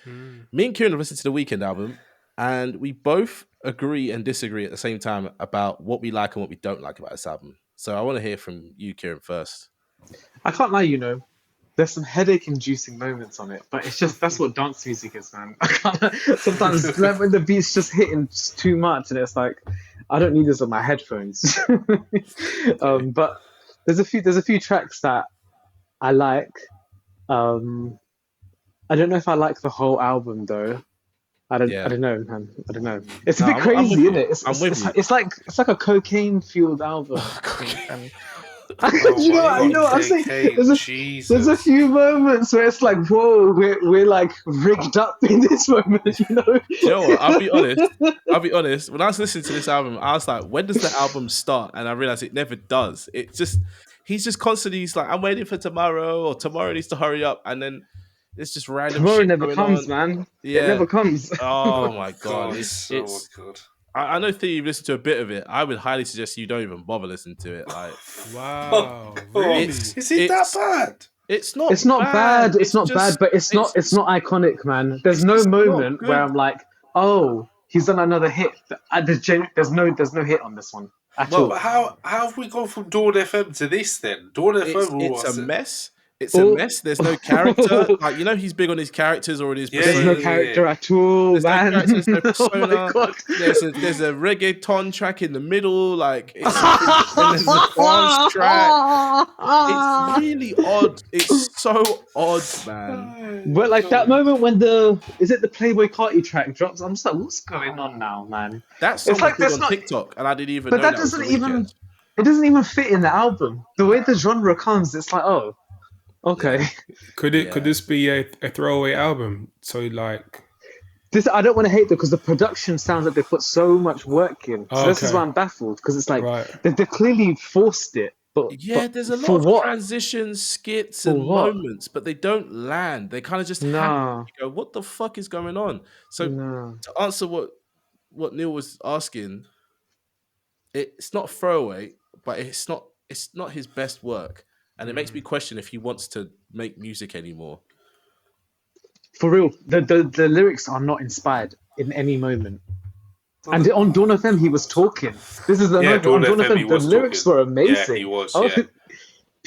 S2: Me and Kieran have listened to The Weeknd album, and we both agree and disagree at the same time about what we like and what we don't like about this album. So I want to hear from you, Kieran, first.
S4: I can't lie, there's some headache-inducing moments on it, but it's just, that's what dance music is, man. I can't, sometimes when the beat's just hitting just too much, and it's like, I don't need this on my headphones. But there's a few tracks that I like. I don't know if I like the whole album though. I don't know, man. I don't know. It's a bit crazy, isn't it? It's like a cocaine-fueled album. You know what I'm saying? There's a few moments where it's like, whoa, we're like rigged up in this moment,
S2: You know what? I'll be honest. When I was listening to this album, I was like, when does the album start? And I realized it never does. He's just constantly, he's like, I'm waiting for tomorrow, or tomorrow needs to hurry up, and then it's just random.
S4: Tomorrow
S2: shit
S4: never comes,
S2: on.
S4: man.
S2: Yeah.
S4: It never comes.
S2: Oh my god,
S5: it's good.
S2: I know that you've listened to a bit of it. I would highly suggest you don't even bother listening to it. Like,
S3: wow, really?
S5: Is it that bad?
S2: It's not.
S4: It's not bad. It's not
S2: just,
S4: bad, but it's not iconic, man. There's no moment where I'm like, oh, he's done another hit. There's no hit on this one at all.
S5: But how have we gone from Dawn FM to this then? Dawn FM,
S2: it's a mess. It's a mess. There's no character. Like, he's big on his characters or in his persona.
S4: There's no character at all,
S2: there's
S4: man.
S2: No character, there's no persona.
S4: Oh my God.
S2: There's a reggaeton track in the middle. Like, and there's a dance track. It's really odd. It's so odd, man.
S4: But like that moment when the Playboy Carti track drops, I'm just like, what's going on now, man?
S2: That's like on TikTok, and I didn't even.
S4: But
S2: know
S4: that doesn't even. It doesn't even fit in the album. The way the genre comes, it's like, oh. Okay.
S3: Could this be a throwaway album? So like
S4: this, I don't want to hate them because the production sounds like they put so much work in. So this is why I'm baffled, because it's like they clearly forced it
S2: Yeah, there's a
S4: for
S2: lot of
S4: what?
S2: transitions, skits,
S4: For
S2: and
S4: what?
S2: moments, but they don't land. They kind of just happen.
S4: Nah,
S2: You go, what the fuck is going on? So
S4: nah.
S2: to answer what Neil was asking, it's not throwaway, but it's not his best work, and it makes me question if he wants to make music anymore.
S4: For real, the lyrics are not inspired in any moment. And on Dawn FM, he was talking. This is the
S5: Yeah,
S4: moment on
S5: Dawn
S4: Dawn
S5: FM, he
S4: FM. The
S5: was
S4: lyrics
S5: talking.
S4: were amazing.
S5: Yeah, he was,
S4: Oh,
S5: yeah.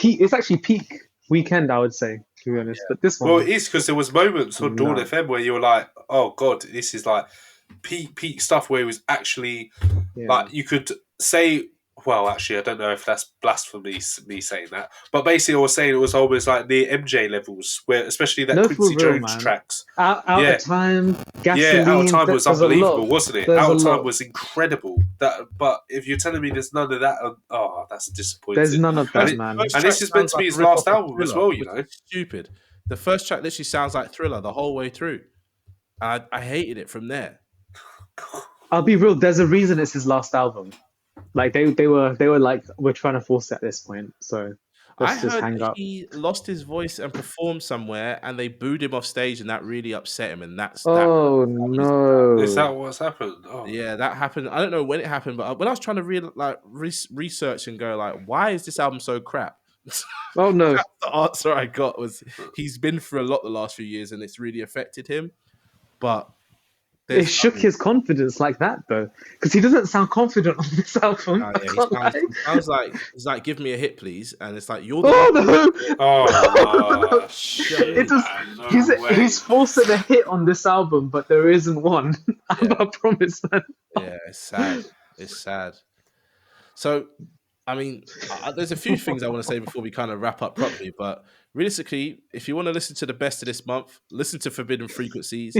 S4: It's actually peak Weekend, I would say, to be honest. But this one,
S5: Well, it is because there was moments on Dawn
S4: No.
S5: FM where you were like, "Oh God, this is like peak stuff." Where it was actually
S4: yeah.
S5: like you could say, well, actually, I don't know if that's blasphemy me saying that, but basically, I was saying it was almost like near MJ levels, where especially that
S4: No,
S5: Quincy
S4: for real,
S5: Jones
S4: man.
S5: tracks.
S4: Out
S5: Yeah.
S4: of Time, Gasoline.
S5: Yeah, Out of Time was
S4: there's a
S5: unbelievable,
S4: lot.
S5: wasn't it?
S4: There's
S5: Out
S4: a
S5: of Time
S4: lot.
S5: was incredible. But if you're telling me there's none of that, that's disappointing.
S4: There's none of that,
S5: And
S4: man.
S5: and this is meant to be his last album as well, you know.
S2: Stupid. The first track literally sounds like Thriller the whole way through. I hated it from there.
S4: I'll be real. There's a reason it's his last album. Like they were like, we're trying to force it at this point. So
S2: I
S4: let's just
S2: heard
S4: hang
S2: that
S4: up.
S2: he lost his voice and performed somewhere, and they booed him off stage, and that really upset him. And
S4: Oh no!
S5: Is that what's happened? Oh.
S2: Yeah, that happened. I don't know when it happened, but when I was trying to research and go like, why is this album so crap?
S4: Oh no!
S2: The answer I got was he's been through a lot the last few years, and it's really affected him. But
S4: It shook his confidence like that though, because he doesn't sound confident on this album.
S2: Oh,
S4: I
S2: yeah,
S4: can't lie.
S2: he sounds like he's like, give me a hit, please, and it's like you're the
S4: Oh
S2: one.
S4: no!
S5: Oh, shit,
S4: It just
S5: man, no way.
S4: he's forcing a hit on this album, but there isn't one. I promise, man.
S2: Yeah, it's sad. It's sad. So, I mean, there's a few things I want to say before we kind of wrap up properly, but realistically, if you want to listen to the best of this month, listen to Forbidden Frequencies,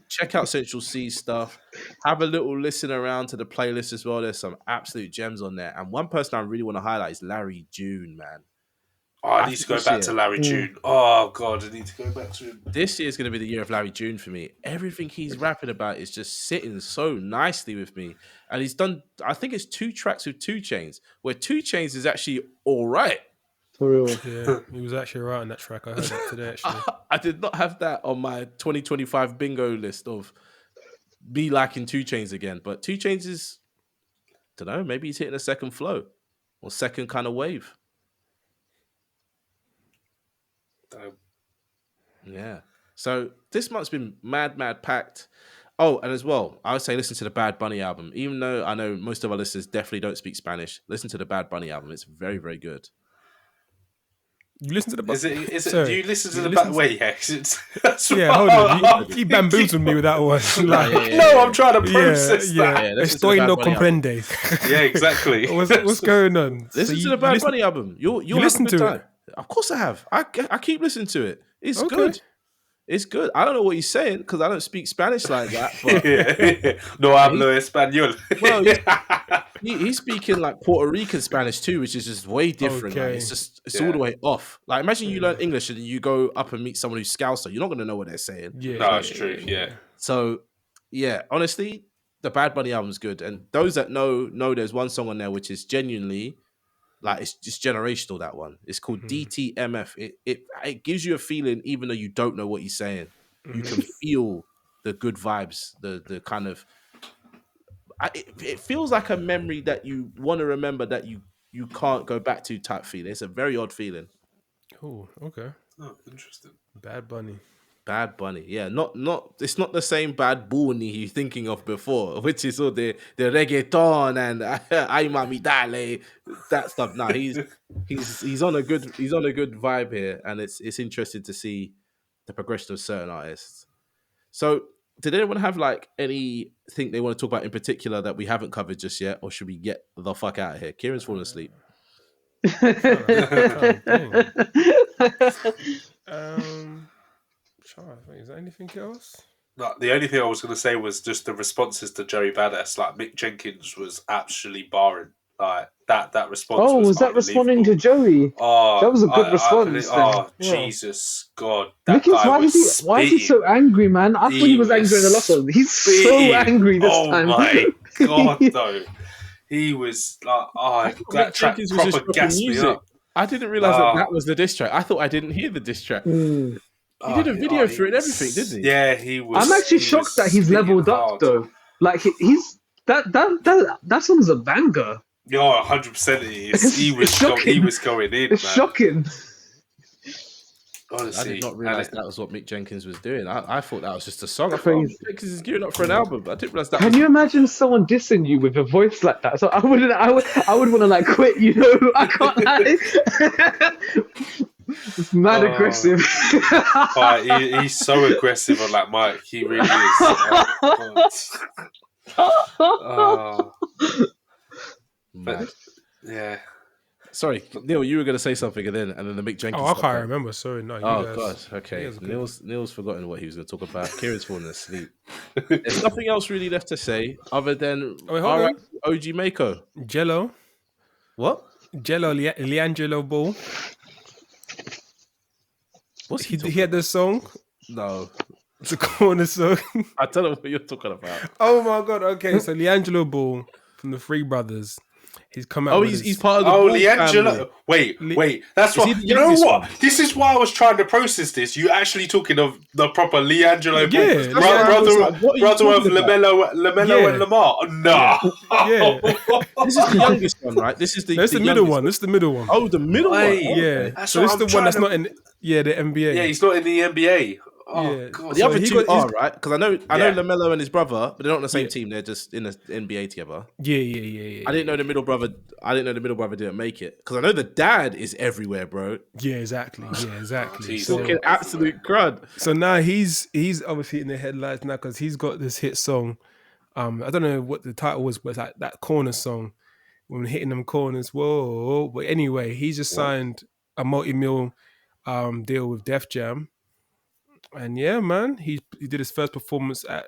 S2: check out Central Cee stuff, have a little listen around to the playlist as well. There's some absolute gems on there. And one person I really want to highlight is Larry June, man.
S5: Oh, I need to go back to Larry June. Oh God, I need to go back to him.
S2: This year is going to be the year of Larry June for me. Everything he's rapping about is just sitting so nicely with me. And he's done, I think it's 2 tracks with 2 Chainz, where 2 Chainz is actually all right.
S4: For real.
S3: Yeah, he was actually right on that track. I heard that today, actually.
S2: I did not have that on my 2025 bingo list of me liking 2 Chainz again. But 2 Chainz is, I don't know, maybe he's hitting a second flow or second kind of wave. Yeah. So this month's been mad packed. Oh, and as well, I would say listen to the Bad Bunny album. Even though I know most of our listeners definitely don't speak Spanish, listen to the Bad Bunny album. It's very, very good.
S3: You listen to the...
S5: Is it?
S3: Sorry.
S5: Do you listen to
S3: You
S5: the
S3: listen
S5: back? Wait, yeah.
S3: Yeah, hold on. He bamboozled me with that one. Like,
S5: No, I'm trying to process
S3: yeah.
S5: that.
S2: listen to the
S3: Estoy
S2: Bad
S3: no
S2: Bunny
S3: comprende.
S5: Yeah, exactly.
S3: What's going on?
S2: Listen
S3: So
S2: to the Bad
S3: listen-
S2: Bunny album. You'll
S3: listen
S2: have a good
S3: to
S2: time.
S3: it?
S2: Of course I have. I keep listening to it. It's
S3: Okay.
S2: good. It's good. I don't know what he's saying because I don't speak Spanish like that. But
S5: No hablo español.
S2: well, he's speaking like Puerto Rican Spanish too, which is just way different. Like,
S3: Okay.
S2: it's all the way off. Like imagine you learn English and you go up and meet someone who's Scouser. You're not going to know what they're saying.
S3: Yeah,
S5: No, it's true. Yeah.
S2: So yeah, honestly, the Bad Bunny album's good. And those that know there's one song on there which is genuinely like it's just generational. That one. It's called DTMF. It gives you a feeling even though you don't know what he's saying. You can feel the good vibes, the kind of it feels like a memory that you want to remember that you can't go back to type feeling. It's a very odd feeling.
S3: Cool. Okay.
S5: Oh, interesting.
S3: Bad Bunny.
S2: Bad Bunny, yeah, not it's not the same Bad Bunny you're thinking of before, which is all the reggaeton and ay mami dale, that stuff. Nah, he's on a good vibe here, and it's interesting to see the progression of certain artists. So, did anyone have like anything they want to talk about in particular that we haven't covered just yet, or should we get the fuck out of here? Kieran's falling asleep.
S3: Is there anything else?
S5: No, the only thing I was going to say was just the responses to Joey Badass. Like Mick Jenkins was actually barring. Like that response.
S4: Oh, was that responding to Joey?
S5: Oh,
S4: That was a good response.
S5: Oh,
S4: Yeah.
S5: Jesus God! That
S4: Mickens,
S5: guy
S4: why
S5: was
S4: is he so angry, man? I thought he was angry in the last one. He's so angry this time.
S5: Oh my God, though. He was like, oh,
S2: Mick
S5: that track
S2: Jenkins was just
S5: proper
S2: dropping
S5: gassed me
S2: music.
S5: up.
S2: I didn't realize that was the diss track. I thought I didn't hear the diss track.
S4: Mm.
S2: He did a video for it and everything, didn't he?
S5: Yeah, he was.
S4: I'm actually
S5: he
S4: shocked
S5: was
S4: that he's
S5: spitting
S4: leveled up
S5: hard.
S4: though. Like he's that song's a banger.
S5: Yeah, 100% it is. He was going in,
S4: It's
S5: man.
S4: shocking.
S5: Honestly,
S2: I did not realize that was what Mick Jenkins was doing. I thought that was just a song. I thought
S4: Crazy.
S2: Mick Jenkins is gearing up for an album. I didn't realize that.
S4: Can you imagine someone dissing you with a voice like that? So I would want to like quit. You know, I can't lie. It's mad aggressive.
S5: He's so aggressive on that mic. He really is. But yeah.
S2: Sorry, Neil, you were going to say something and then the Mick Jenkins.
S3: Oh, I can't remember. Sorry, no.
S2: God. Okay, Neil's forgotten what he was going to talk about. Kieran's falling asleep. There's nothing else really left to say other than OG Mako.
S3: Jello.
S2: What?
S3: Jello, LiAngelo Ball.
S2: What's
S3: he had this song?
S2: No.
S3: It's a corner song.
S2: I don't know what you're talking about.
S3: Oh my God. Okay, so LiAngelo Ball from the Three Brothers. He's come out.
S2: Oh, he's part of the Ball
S5: LiAngelo.
S2: family.
S5: Wait. That's what. You know what? One? This is why I was trying to process this. You actually talking of the proper LiAngelo Ball, brother of LaMelo and Lamar. No.
S3: Yeah.
S2: This is the youngest one, right? This is the
S3: middle one. This is the middle one.
S2: Oh, the middle one.
S3: Yeah.
S5: That's
S3: so this is the one that's not in the NBA.
S5: Yeah, he's not in the NBA. Oh,
S3: yeah.
S5: God.
S2: The other two are, right? Because I know LaMelo and his brother, but they're not on the same team. They're just in the NBA together.
S3: Yeah.
S2: I didn't know the middle brother. Didn't make it because I know the dad is everywhere, bro.
S3: Yeah, exactly.
S2: He's talking absolute crud.
S3: So now he's obviously in the headlines now because he's got this hit song. I don't know what the title was, but it's like that corner song when hitting them corners. Whoa! But anyway, he just signed a multi-mil deal with Def Jam. And yeah, man, he did his first performance at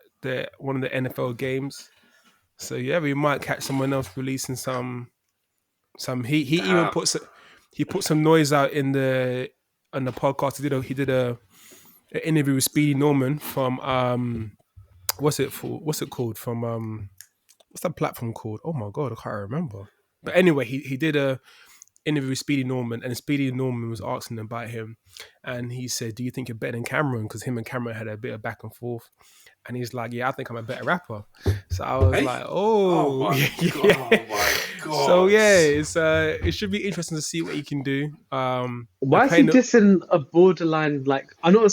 S3: one of the NFL games. So yeah, we might catch someone else releasing some. He even put some noise out on the podcast. He did an interview with Speedy Norman from what's it called from what's that platform called? Oh my God, I can't remember. But anyway, he did a interview with Speedy Norman, and Speedy Norman was asking about him, and he said, "Do you think you're better than Cameron?" Because him and Cameron had a bit of back and forth, and he's like, "Yeah, I think I'm a better rapper." So I was like, "Oh,
S5: my God!"
S3: So yeah, it should be interesting to see what he can do.
S4: Why is he dissing a borderline like I'm not.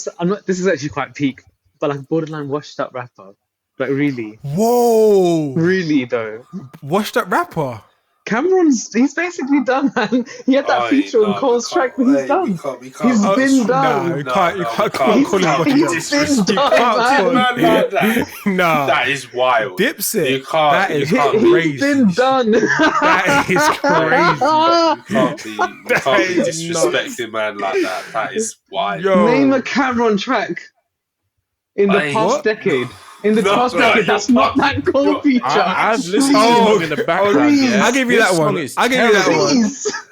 S4: This is actually quite peak, but like borderline washed up rapper, like really.
S3: Whoa!
S4: Really though,
S3: washed up rapper.
S4: He's basically done, man. He had that feature on Cole's track, but he's done. He's been done.
S3: You can't call him what he
S4: He's been done, man.
S3: No,
S5: that is wild.
S3: Dipset.
S5: You can't.
S3: He's
S4: been done.
S3: That is crazy.
S5: You can't be disrespecting man like that. That is wild.
S3: Yo.
S4: Name a Cameron track in the past decade. In the past decade, that's not that Cole feature.
S2: I've listened to it in the background.
S3: I'll give you that one. I'll give you that one.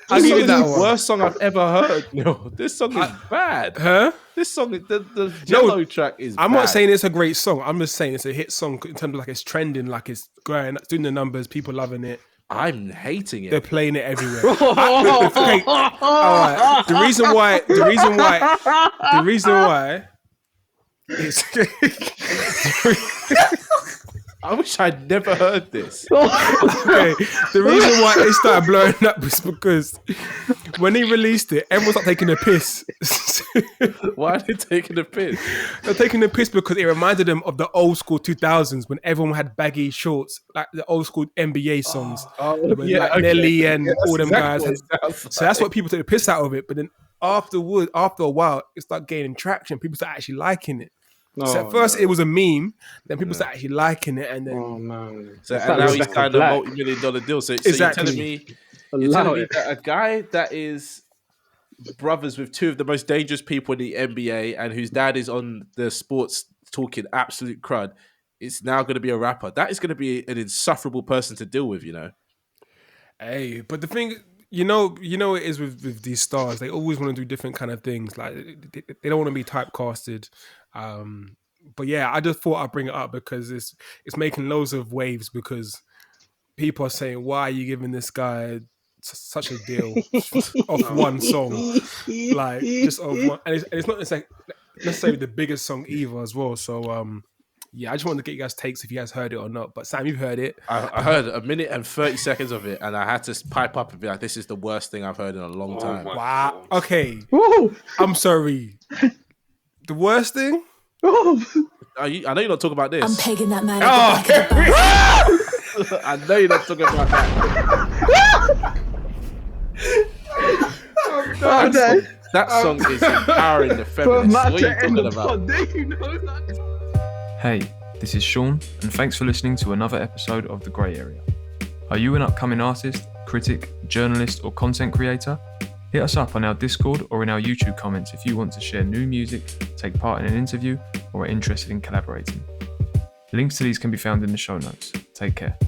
S3: I'll give you that one.
S2: Worst song I've ever heard. No, this song is bad.
S3: Huh?
S2: This song, the Jello track is
S3: I'm
S2: bad.
S3: not saying it's a great song. I'm just saying it's a hit song in terms of like it's trending, like it's going, doing the numbers, people loving it.
S2: I'm hating it.
S3: They're playing it everywhere. All right. The reason why is
S2: I wish I'd never heard this.
S3: Okay. The reason why it started blowing up was because when he released it, everyone started taking a piss.
S2: Why are they taking a piss?
S3: They're taking a piss because it reminded them of the old school 2000s when everyone had baggy shorts, like the old school NBA songs. Nelly and all them guys. So that's what people took the piss out of it. But then after a while, it started gaining traction. People started actually liking it. So at first it was a meme, then people started actually liking it, and then
S2: so and now he's kind of multi-million-dollar deal. So
S3: exactly.
S2: you're telling me that a guy that is brothers with two of the most dangerous people in the NBA and whose dad is on the sports talking absolute crud, is now going to be a rapper. That is going to be an insufferable person to deal with, you know.
S3: Hey, but the thing. You know it is with these stars. They always want to do different kind of things. Like they don't want to be typecasted. But yeah, I just thought I'd bring it up because it's making loads of waves because people are saying, why are you giving this guy such a deal off one song? Like, just off one. And it's not necessarily the biggest song either as well. So, yeah, I just wanted to get you guys' takes if you guys heard it or not. But Sam, you've heard it.
S2: I heard a minute and 30 seconds of it, and I had to pipe up and be like, this is the worst thing I've heard in a long time.
S3: Wow. Okay.
S4: Woo!
S3: I'm sorry. The worst thing?
S4: Woo!
S2: I know you're not talking about this.
S6: I'm pegging that man at the back of the bus.
S2: I know you're not talking about that. That song is empowering the feminists. What are you talking about?
S7: Hey, this is Sean, and thanks for listening to another episode of The Grey Area. Are you an upcoming artist, critic, journalist, or content creator? Hit us up on our Discord or in our YouTube comments if you want to share new music, take part in an interview, or are interested in collaborating. Links to these can be found in the show notes. Take care.